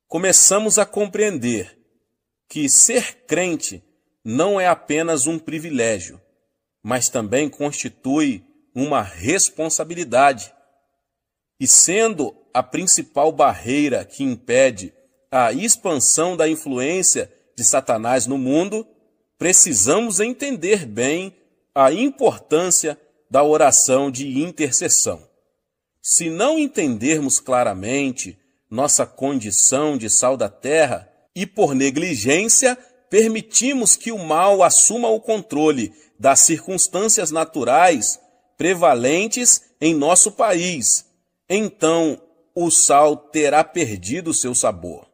começamos a compreender que ser crente não é apenas um privilégio, mas também constitui uma responsabilidade. E sendo a principal barreira que impede a expansão da influência de Satanás no mundo, precisamos entender bem a importância da oração de intercessão. Se não entendermos claramente nossa condição de sal da terra e por negligência permitimos que o mal assuma o controle das circunstâncias naturais prevalentes em nosso país, então o sal terá perdido seu sabor.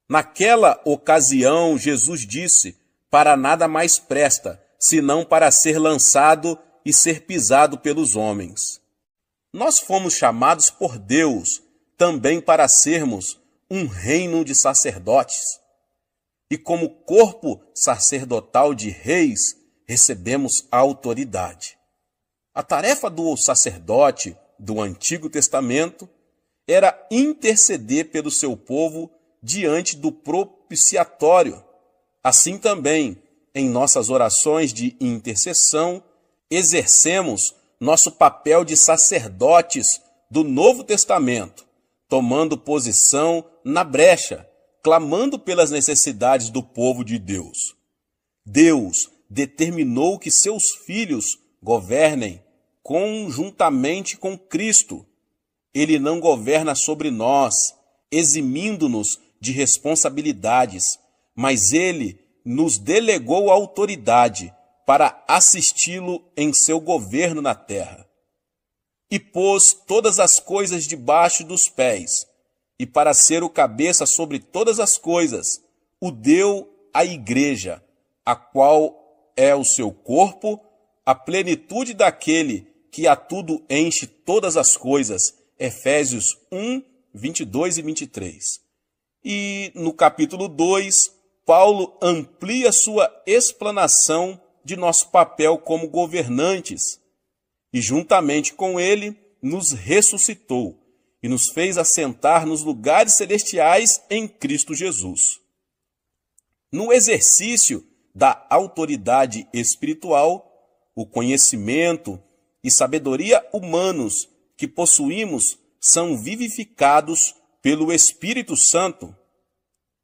Naquela ocasião, Jesus disse: para nada mais presta, senão para ser lançado e ser pisado pelos homens. Nós fomos chamados por Deus também para sermos um reino de sacerdotes. E como corpo sacerdotal de reis, recebemos a autoridade. A tarefa do sacerdote do Antigo Testamento era interceder pelo seu povo diante do propiciatório. Assim também, em nossas orações de intercessão, exercemos nosso papel de sacerdotes do Novo Testamento, tomando posição na brecha, clamando pelas necessidades do povo de Deus. Deus determinou que seus filhos governem conjuntamente com Cristo. Ele não governa sobre nós, eximindo-nos de responsabilidades, mas ele nos delegou a autoridade para assisti-lo em seu governo na terra. E pôs todas as coisas debaixo dos pés, e para ser o cabeça sobre todas as coisas, o deu à igreja, a qual é o seu corpo, a plenitude daquele que a tudo enche todas as coisas. Efésios 1, 22 e 23. E no capítulo 2, Paulo amplia sua explanação de nosso papel como governantes, e juntamente com ele nos ressuscitou e nos fez assentar nos lugares celestiais em Cristo Jesus. No exercício da autoridade espiritual, o conhecimento e sabedoria humanos que possuímos são vivificados pelo Espírito Santo,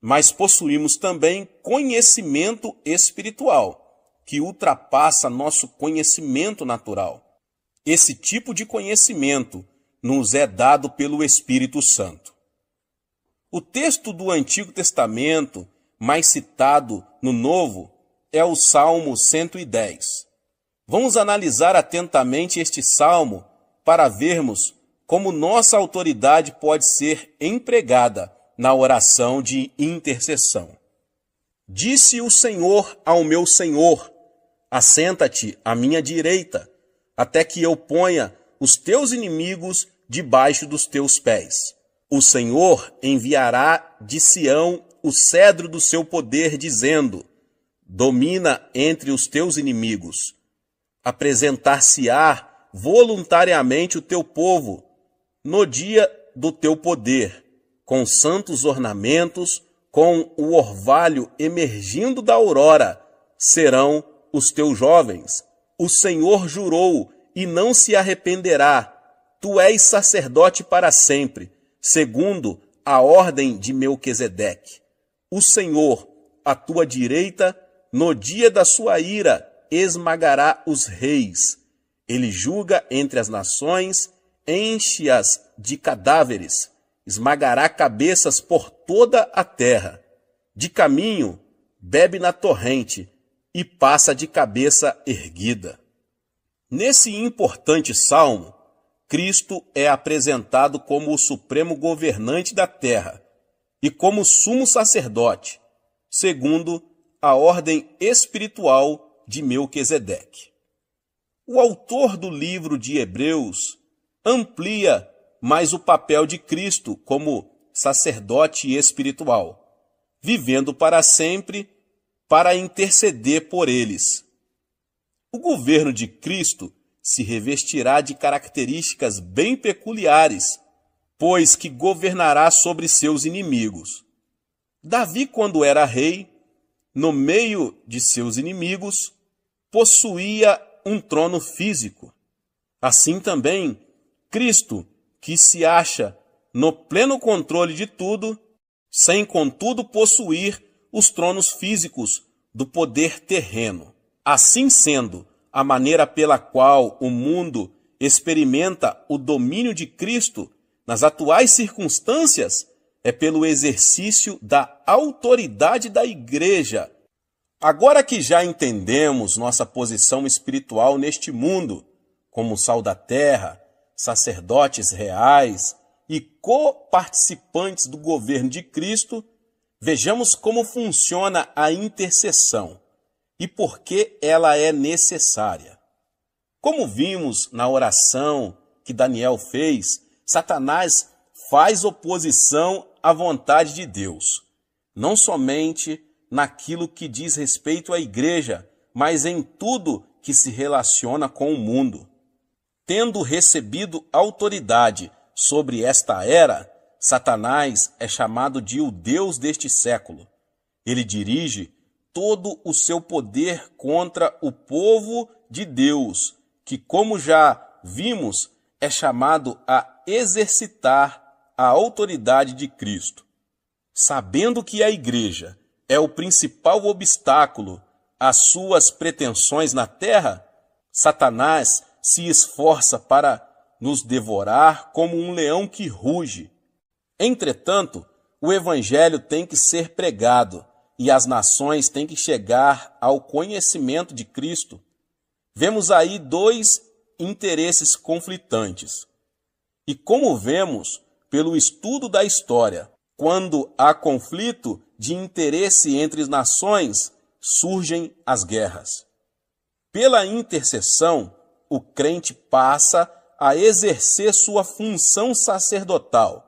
mas possuímos também conhecimento espiritual, que ultrapassa nosso conhecimento natural. Esse tipo de conhecimento nos é dado pelo Espírito Santo. O texto do Antigo Testamento, mais citado no Novo, é o Salmo 110. Vamos analisar atentamente este salmo para vermos como nossa autoridade pode ser empregada na oração de intercessão. Disse o Senhor ao meu Senhor: assenta-te à minha direita, até que eu ponha os teus inimigos debaixo dos teus pés. O Senhor enviará de Sião o cedro do seu poder, dizendo: domina entre os teus inimigos. Apresentar-se-á voluntariamente o teu povo no dia do teu poder, com santos ornamentos, com o orvalho emergindo da aurora, serão os teus jovens. O Senhor jurou e não se arrependerá. Tu és sacerdote para sempre, segundo a ordem de Melquisedeque. O Senhor, à tua direita, no dia da sua ira, esmagará os reis. Ele julga entre as nações, enche-as de cadáveres, esmagará cabeças por toda a terra. De caminho, bebe na torrente e passa de cabeça erguida. Nesse importante salmo, Cristo é apresentado como o supremo governante da terra e como sumo sacerdote, segundo a ordem espiritual de Melquisedeque. O autor do livro de Hebreus amplia mais o papel de Cristo como sacerdote espiritual, vivendo para sempre para interceder por eles. O governo de Cristo se revestirá de características bem peculiares, pois que governará sobre seus inimigos. Davi, quando era rei, no meio de seus inimigos, possuía um trono físico. Assim também, Cristo, que se acha no pleno controle de tudo, sem contudo possuir os tronos físicos do poder terreno. Assim sendo, a maneira pela qual o mundo experimenta o domínio de Cristo nas atuais circunstâncias é pelo exercício da autoridade da igreja. Agora que já entendemos nossa posição espiritual neste mundo, como sal da terra, sacerdotes reais e coparticipantes do governo de Cristo, vejamos como funciona a intercessão e por que ela é necessária. Como vimos na oração que Daniel fez, Satanás faz oposição à vontade de Deus, não somente naquilo que diz respeito à igreja, mas em tudo que se relaciona com o mundo. Tendo recebido autoridade sobre esta era, Satanás é chamado de o Deus deste século. Ele dirige todo o seu poder contra o povo de Deus, que, como já vimos, é chamado a exercitar a autoridade de Cristo. Sabendo que a igreja é o principal obstáculo às suas pretensões na terra, Satanás se esforça para nos devorar como um leão que ruge. Entretanto, o evangelho tem que ser pregado e as nações têm que chegar ao conhecimento de Cristo. Vemos aí dois interesses conflitantes. E como vemos pelo estudo da história, quando há conflito de interesse entre as nações, surgem as guerras. Pela intercessão, o crente passa a exercer sua função sacerdotal,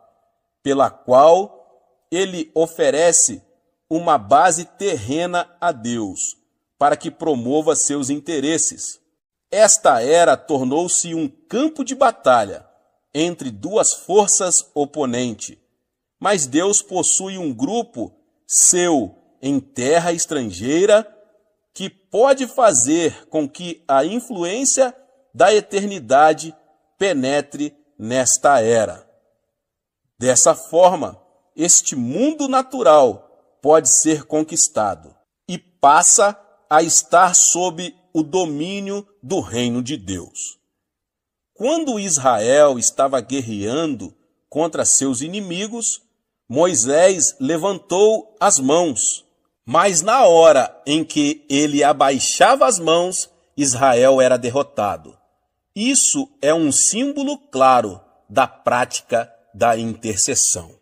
pela qual ele oferece uma base terrena a Deus, para que promova seus interesses. Esta era tornou-se um campo de batalha entre duas forças oponentes, mas Deus possui um grupo seu em terra estrangeira que pode fazer com que a influência da eternidade penetre nesta era. Dessa forma, este mundo natural pode ser conquistado e passa a estar sob o domínio do reino de Deus. Quando Israel estava guerreando contra seus inimigos, Moisés levantou as mãos, mas na hora em que ele abaixava as mãos, Israel era derrotado. Isso é um símbolo claro da prática da intercessão.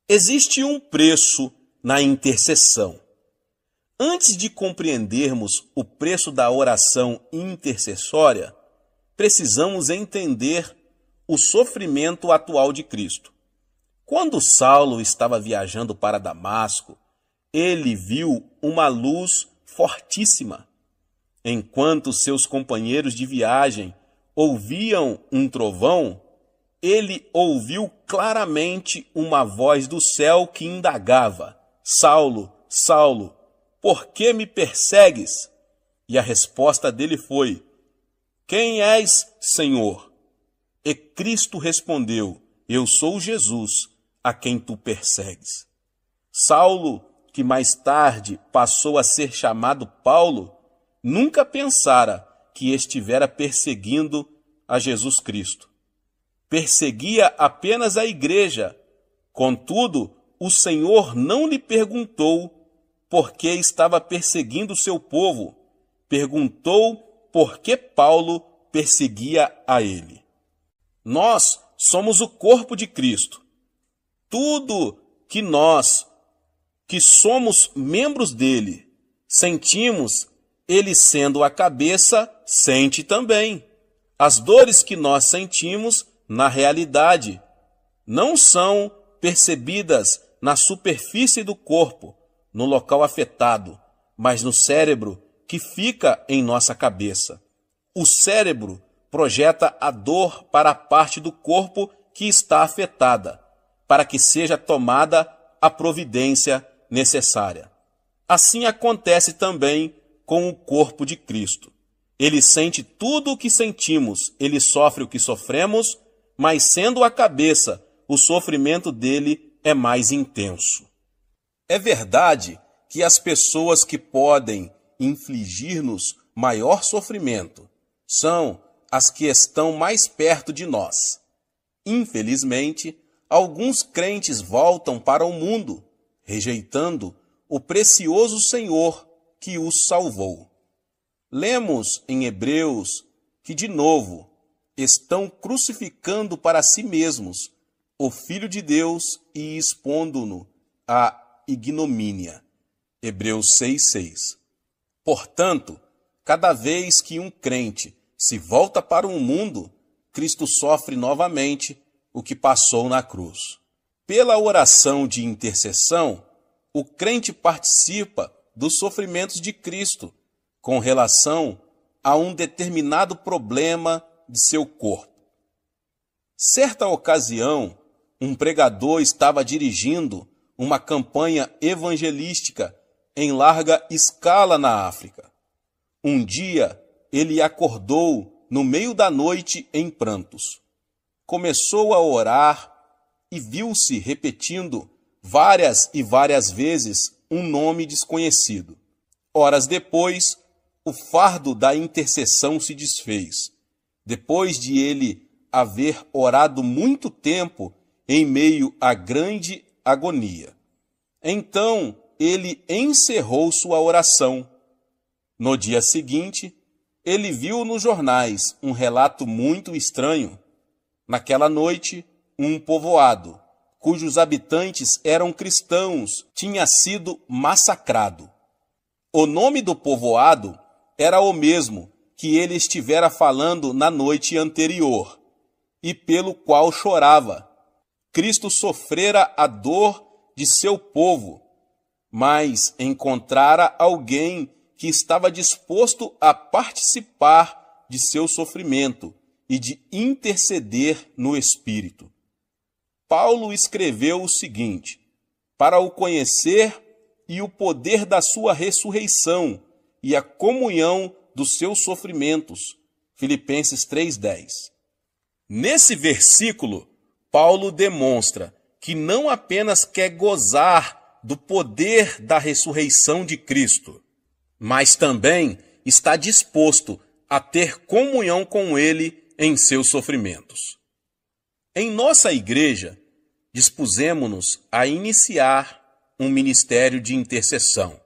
Existe um preço na intercessão. Antes de compreendermos o preço da oração intercessória, precisamos entender o sofrimento atual de Cristo. Quando Saulo estava viajando para Damasco, ele viu uma luz fortíssima. Enquanto seus companheiros de viagem ouviam um trovão, ele ouviu claramente uma voz do céu que indagava: Saulo, Saulo, por que me persegues? E a resposta dele foi: Quem és, Senhor? E Cristo respondeu: Eu sou Jesus, a quem tu persegues. Saulo, que mais tarde passou a ser chamado Paulo, nunca pensara que estivera perseguindo a Jesus Cristo. Perseguia apenas a igreja. Contudo, o Senhor não lhe perguntou por que estava perseguindo o seu povo. Perguntou por que Paulo perseguia a ele. Nós somos o corpo de Cristo. Tudo que nós, que somos membros dele, sentimos, ele sendo a cabeça, sente também. As dores que nós sentimos, na realidade, não são percebidas na superfície do corpo, no local afetado, mas no cérebro que fica em nossa cabeça. O cérebro projeta a dor para a parte do corpo que está afetada, para que seja tomada a providência necessária. Assim acontece também com o corpo de Cristo. Ele sente tudo o que sentimos, ele sofre o que sofremos, mas sendo a cabeça, o sofrimento dele é mais intenso. É verdade que as pessoas que podem infligir-nos maior sofrimento são as que estão mais perto de nós. Infelizmente, alguns crentes voltam para o mundo, rejeitando o precioso Senhor que os salvou. Lemos em Hebreus que, de novo, estão crucificando para si mesmos o Filho de Deus e expondo-no à ignomínia. Hebreus 6,6. Portanto, cada vez que um crente se volta para o mundo, Cristo sofre novamente o que passou na cruz. Pela oração de intercessão, o crente participa dos sofrimentos de Cristo com relação a um determinado problema de seu corpo. Certa ocasião, um pregador estava dirigindo uma campanha evangelística em larga escala na África. Um dia, ele acordou no meio da noite em prantos. Começou a orar e viu-se repetindo várias e várias vezes um nome desconhecido. Horas depois, o fardo da intercessão se desfez, depois de ele haver orado muito tempo em meio à grande agonia. Então, ele encerrou sua oração. No dia seguinte, ele viu nos jornais um relato muito estranho. Naquela noite, um povoado, cujos habitantes eram cristãos, tinha sido massacrado. O nome do povoado era o mesmo que ele estivera falando na noite anterior, e pelo qual chorava. Cristo sofrera a dor de seu povo, mas encontrara alguém que estava disposto a participar de seu sofrimento e de interceder no Espírito. Paulo escreveu o seguinte: para o conhecer e o poder da sua ressurreição e a comunhão dos seus sofrimentos. Filipenses 3:10. Nesse versículo, Paulo demonstra que não apenas quer gozar do poder da ressurreição de Cristo, mas também está disposto a ter comunhão com ele em seus sofrimentos. Em nossa igreja, dispusemo-nos a iniciar um ministério de intercessão.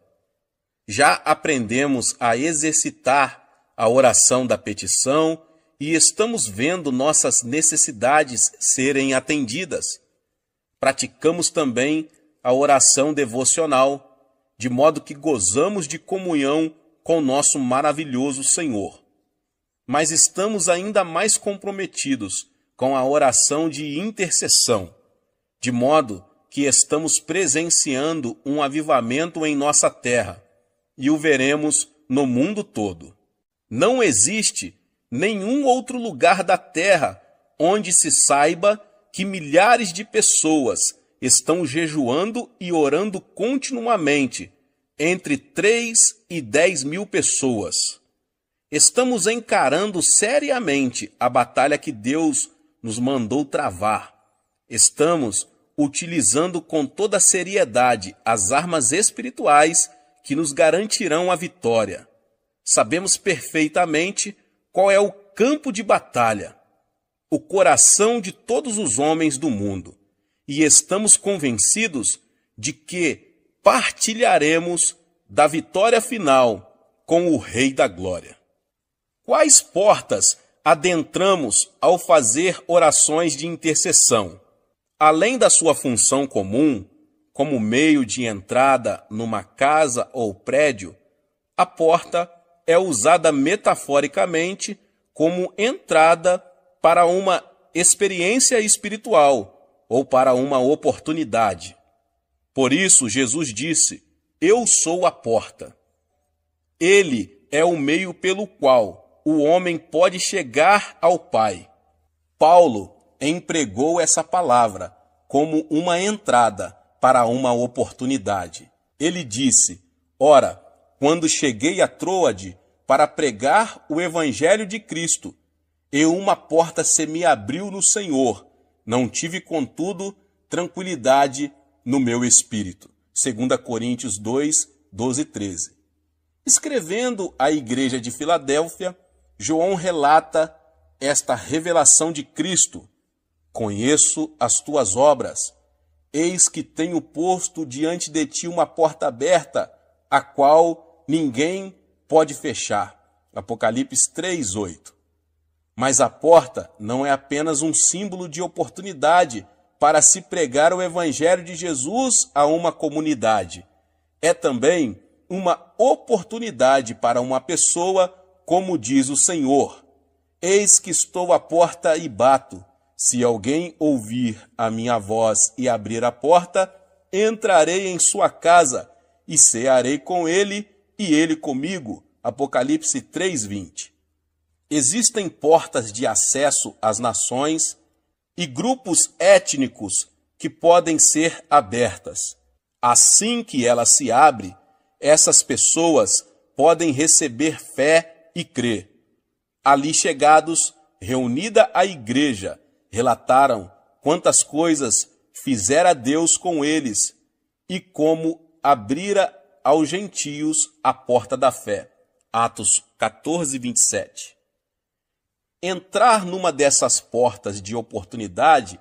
Já aprendemos a exercitar a oração da petição e estamos vendo nossas necessidades serem atendidas. Praticamos também a oração devocional, de modo que gozamos de comunhão com nosso maravilhoso Senhor. Mas estamos ainda mais comprometidos com a oração de intercessão, de modo que estamos presenciando um avivamento em nossa terra, e o veremos no mundo todo. Não existe nenhum outro lugar da terra onde se saiba que milhares de pessoas estão jejuando e orando continuamente, entre 3 e 10 mil pessoas. Estamos encarando seriamente a batalha que Deus nos mandou travar. Estamos utilizando com toda seriedade as armas espirituais que nos garantirão a vitória. Sabemos perfeitamente qual é o campo de batalha, o coração de todos os homens do mundo, e estamos convencidos de que partilharemos da vitória final com o Rei da Glória. Quais portas adentramos ao fazer orações de intercessão? Além da sua função comum, como meio de entrada numa casa ou prédio, a porta é usada metaforicamente como entrada para uma experiência espiritual ou para uma oportunidade. Por isso, Jesus disse: "Eu sou a porta." Ele é o meio pelo qual o homem pode chegar ao Pai. Paulo empregou essa palavra como uma entrada para uma oportunidade. Ele disse: "Ora, quando cheguei a Troade para pregar o Evangelho de Cristo, uma porta se me abriu no Senhor. Não tive, contudo, tranquilidade no meu espírito." 2 Coríntios 2, 12 e 13. Escrevendo à igreja de Filadélfia, João relata esta revelação de Cristo: conheço as tuas obras, eis que tenho posto diante de ti uma porta aberta, a qual ninguém pode fechar. Apocalipse 3:8. Mas a porta não é apenas um símbolo de oportunidade para se pregar o evangelho de Jesus a uma comunidade. É também uma oportunidade para uma pessoa, como diz o Senhor: eis que estou à porta e bato. Se alguém ouvir a minha voz e abrir a porta, entrarei em sua casa e cearei com ele e ele comigo. Apocalipse 3:20. Existem portas de acesso às nações e grupos étnicos que podem ser abertas. Assim que ela se abre, essas pessoas podem receber fé e crer. Ali chegados, reunida a igreja, relataram quantas coisas fizera Deus com eles e como abrira aos gentios a porta da fé. Atos 14:27. Entrar numa dessas portas de oportunidade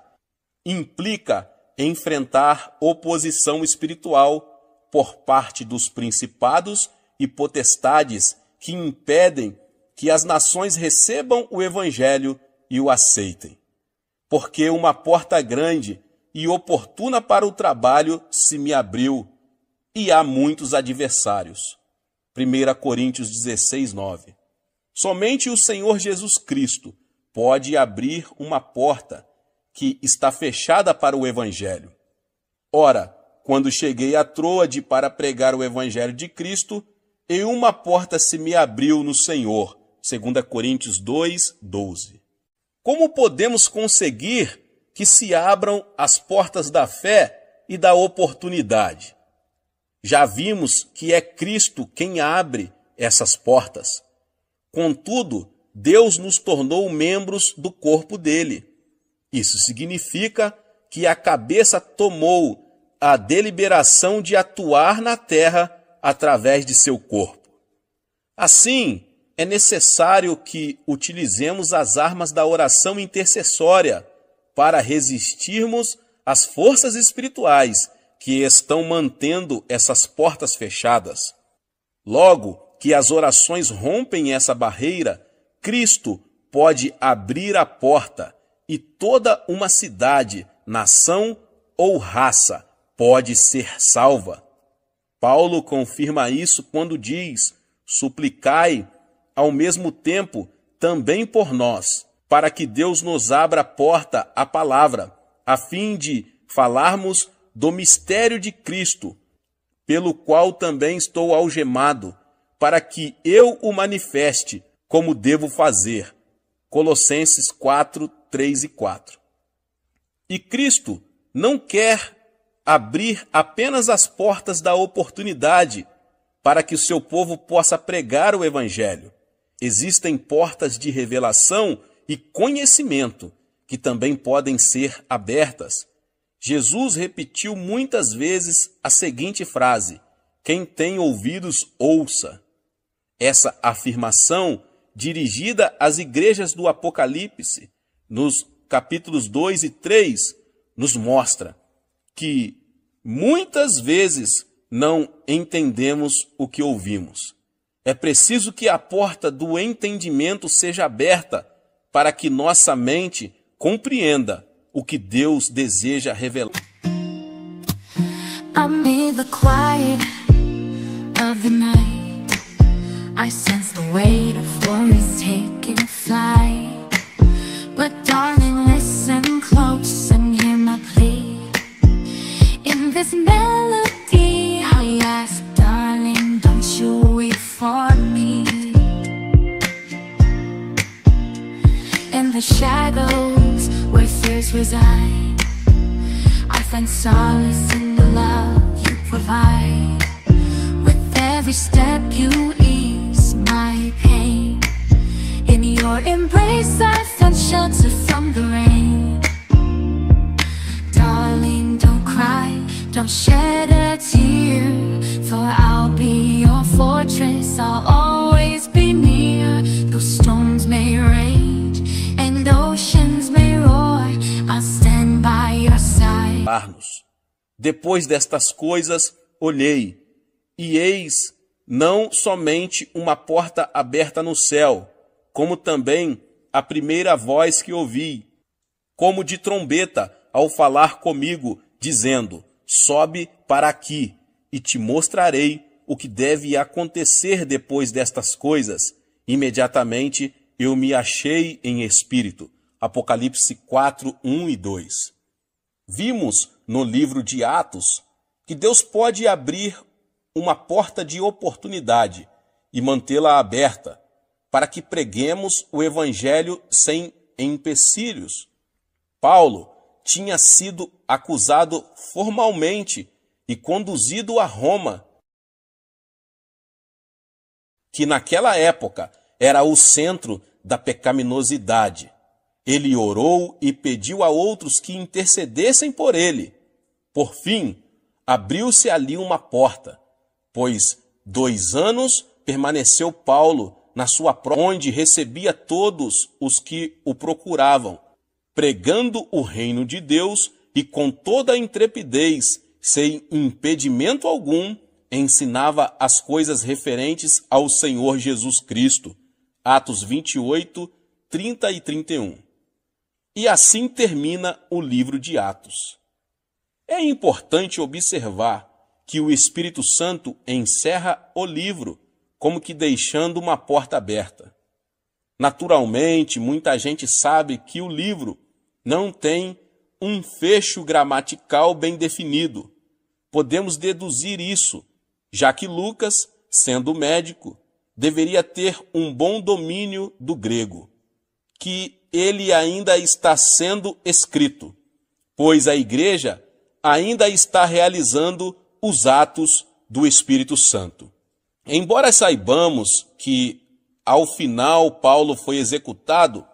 implica enfrentar oposição espiritual por parte dos principados e potestades que impedem que as nações recebam o evangelho e o aceitem. Porque uma porta grande e oportuna para o trabalho se me abriu, e há muitos adversários. 1 Coríntios 16:9. Somente o Senhor Jesus Cristo pode abrir uma porta que está fechada para o evangelho. Ora, quando cheguei a Troade para pregar o evangelho de Cristo, e uma porta se me abriu no Senhor. 2 Coríntios 2:12. Como podemos conseguir que se abram as portas da fé e da oportunidade? Já vimos que é Cristo quem abre essas portas. Contudo, Deus nos tornou membros do corpo dele. Isso significa que a cabeça tomou a deliberação de atuar na terra através de seu corpo. Assim, é necessário que utilizemos as armas da oração intercessória para resistirmos às forças espirituais que estão mantendo essas portas fechadas. Logo que as orações rompem essa barreira, Cristo pode abrir a porta e toda uma cidade, nação ou raça pode ser salva. Paulo confirma isso quando diz: suplicai ao mesmo tempo também por nós, para que Deus nos abra a porta à palavra, a fim de falarmos do mistério de Cristo, pelo qual também estou algemado, para que eu o manifeste como devo fazer. Colossenses 4:3-4. E Cristo não quer abrir apenas as portas da oportunidade para que o seu povo possa pregar o evangelho. Existem portas de revelação e conhecimento que também podem ser abertas. Jesus repetiu muitas vezes a seguinte frase: quem tem ouvidos, ouça. Essa afirmação, dirigida às igrejas do Apocalipse, nos capítulos 2 e 3, nos mostra que muitas vezes não entendemos o que ouvimos. É preciso que a porta do entendimento seja aberta para que nossa mente compreenda o que Deus deseja revelar. Amid the quiet of the night, I sense the weight of worries taking flight. But darling, listen close and hear my plea. In this melody I ask, darling, don't you weep for me. In the shadows where fears reside, I find solace in the love you provide. With every step you ease my pain. In your embrace I found shelter from the rain. Darling, don't cry, don't shed a tear, for I'll be your friend. fortress, I'll always be near. Though storms may rage and oceans may roar, I'll stand by your side. Depois destas coisas, olhei, e eis não somente uma porta aberta no céu, como também a primeira voz que ouvi, como de trombeta, ao falar comigo, dizendo: sobe para aqui, e te mostrarei o que deve acontecer depois destas coisas. Imediatamente eu me achei em espírito. Apocalipse 4, 1 e 2. Vimos no livro de Atos que Deus pode abrir uma porta de oportunidade e mantê-la aberta, para que preguemos o evangelho sem empecilhos. Paulo tinha sido acusado formalmente e conduzido a Roma, que naquela época era o centro da pecaminosidade. Ele orou e pediu a outros que intercedessem por ele. Por fim, abriu-se ali uma porta, pois 2 anos permaneceu Paulo na sua prova, onde recebia todos os que o procuravam, pregando o reino de Deus e com toda a intrepidez, sem impedimento algum, ensinava as coisas referentes ao Senhor Jesus Cristo. Atos 28, 30 e 31. E assim termina o livro de Atos. É importante observar que o Espírito Santo encerra o livro, como que deixando uma porta aberta. Naturalmente, muita gente sabe que o livro não tem um fecho gramatical bem definido. Podemos deduzir isso, já que Lucas, sendo médico, deveria ter um bom domínio do grego, que ele ainda está sendo escrito, pois a igreja ainda está realizando os atos do Espírito Santo. Embora saibamos que, ao final, Paulo foi executado,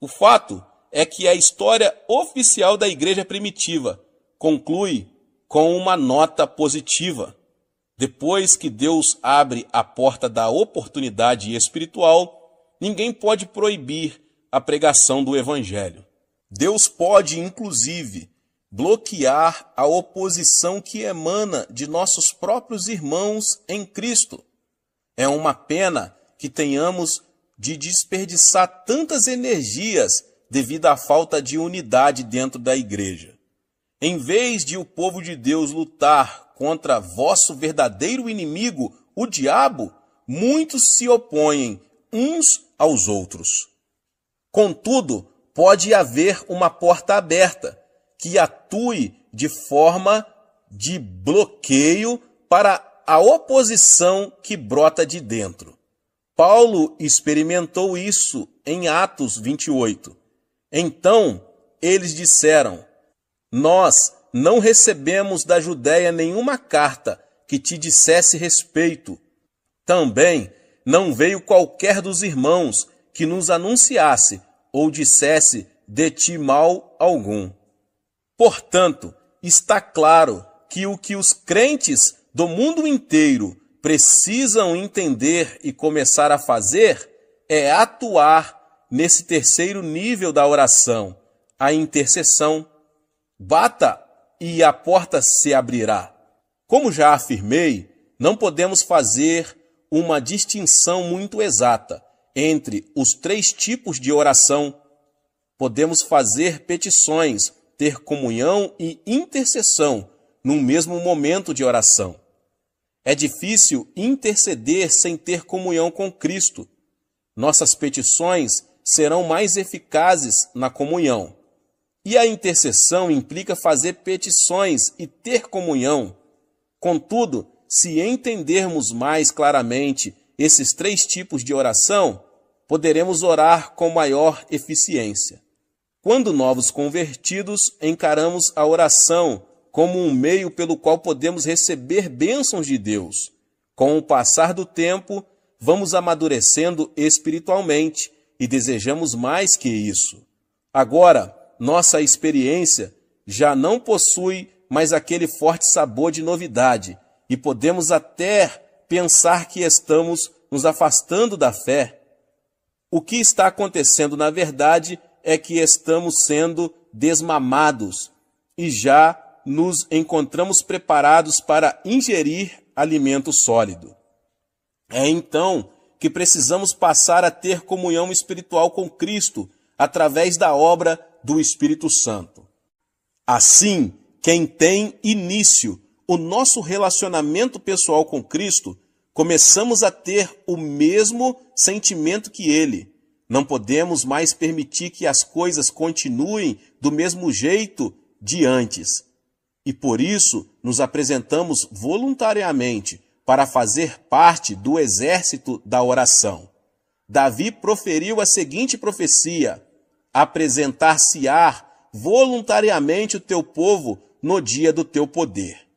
o fato é que a história oficial da igreja primitiva conclui com uma nota positiva. Depois que Deus abre a porta da oportunidade espiritual, ninguém pode proibir a pregação do Evangelho. Deus pode, inclusive, bloquear a oposição que emana de nossos próprios irmãos em Cristo. É uma pena que tenhamos de desperdiçar tantas energias devido à falta de unidade dentro da igreja. Em vez de o povo de Deus lutar contra vosso verdadeiro inimigo, o diabo, muitos se opõem uns aos outros. Contudo, pode haver uma porta aberta que atue de forma de bloqueio para a oposição que brota de dentro. Paulo experimentou isso em Atos 28. Então, eles disseram: nós não recebemos da Judéia nenhuma carta que te dissesse respeito. Também não veio qualquer dos irmãos que nos anunciasse ou dissesse de ti mal algum. Portanto, está claro que o que os crentes do mundo inteiro precisam entender e começar a fazer é atuar nesse terceiro nível da oração, a intercessão. Bata e a porta se abrirá. Como já afirmei, não podemos fazer uma distinção muito exata entre os 3 tipos de oração. Podemos fazer petições, ter comunhão e intercessão no mesmo momento de oração. É difícil interceder sem ter comunhão com Cristo. Nossas petições serão mais eficazes na comunhão. E a intercessão implica fazer petições e ter comunhão. Contudo, se entendermos mais claramente esses 3 tipos de oração, poderemos orar com maior eficiência. Quando novos convertidos, encaramos a oração como um meio pelo qual podemos receber bênçãos de Deus. Com o passar do tempo, vamos amadurecendo espiritualmente e desejamos mais que isso. Agora, nossa experiência já não possui mais aquele forte sabor de novidade e podemos até pensar que estamos nos afastando da fé. O que está acontecendo, na verdade, é que estamos sendo desmamados e já nos encontramos preparados para ingerir alimento sólido. É então que precisamos passar a ter comunhão espiritual com Cristo através da obra do Espírito Santo. Assim, quem tem início o nosso relacionamento pessoal com Cristo, começamos a ter o mesmo sentimento que Ele. Não podemos mais permitir que as coisas continuem do mesmo jeito de antes. E por isso nos apresentamos voluntariamente para fazer parte do exército da oração. Davi proferiu a seguinte profecia: apresentar-se-á voluntariamente o teu povo no dia do teu poder.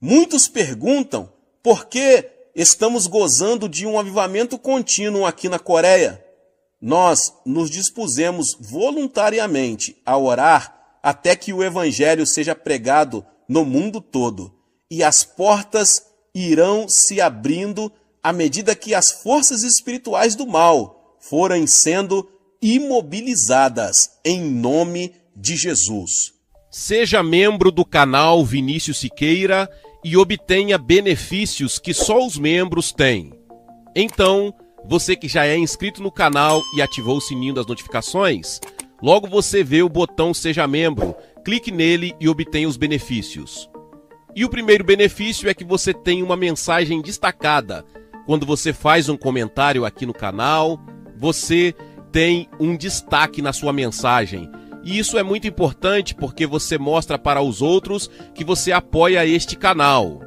Muitos perguntam por que estamos gozando de um avivamento contínuo aqui na Coreia. Nós nos dispusemos voluntariamente a orar até que o evangelho seja pregado no mundo todo, e as portas irão se abrindo à medida que as forças espirituais do mal forem sendo imobilizadas em nome de Jesus. Seja membro do canal Vinícius Siqueira e obtenha benefícios que só os membros têm. Então, você que já é inscrito no canal e ativou o sininho das notificações, logo você vê o botão Seja Membro, clique nele e obtenha os benefícios. E o primeiro benefício é que você tem uma mensagem destacada. Quando você faz um comentário aqui no canal, você tem um destaque na sua mensagem. E isso é muito importante porque você mostra para os outros que você apoia este canal.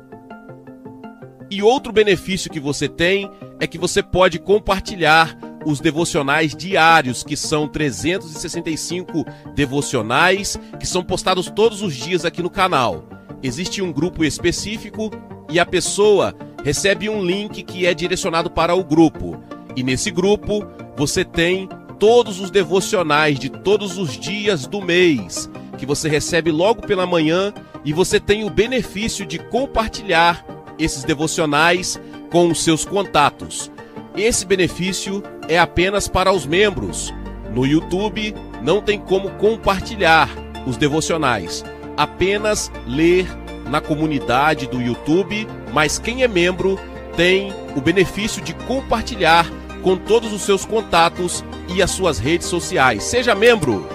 E outro benefício que você tem é que você pode compartilhar os devocionais diários, que são 365 devocionais, que são postados todos os dias aqui no canal. Existe um grupo específico e a pessoa recebe um link que é direcionado para o grupo. E nesse grupo você tem todos os devocionais de todos os dias do mês, que você recebe logo pela manhã, e você tem o benefício de compartilhar esses devocionais com os seus contatos. Esse benefício é apenas para os membros. No YouTube não tem como compartilhar os devocionais, apenas ler na comunidade do YouTube, mas quem é membro tem o benefício de compartilhar com todos os seus contatos e as suas redes sociais. Seja membro!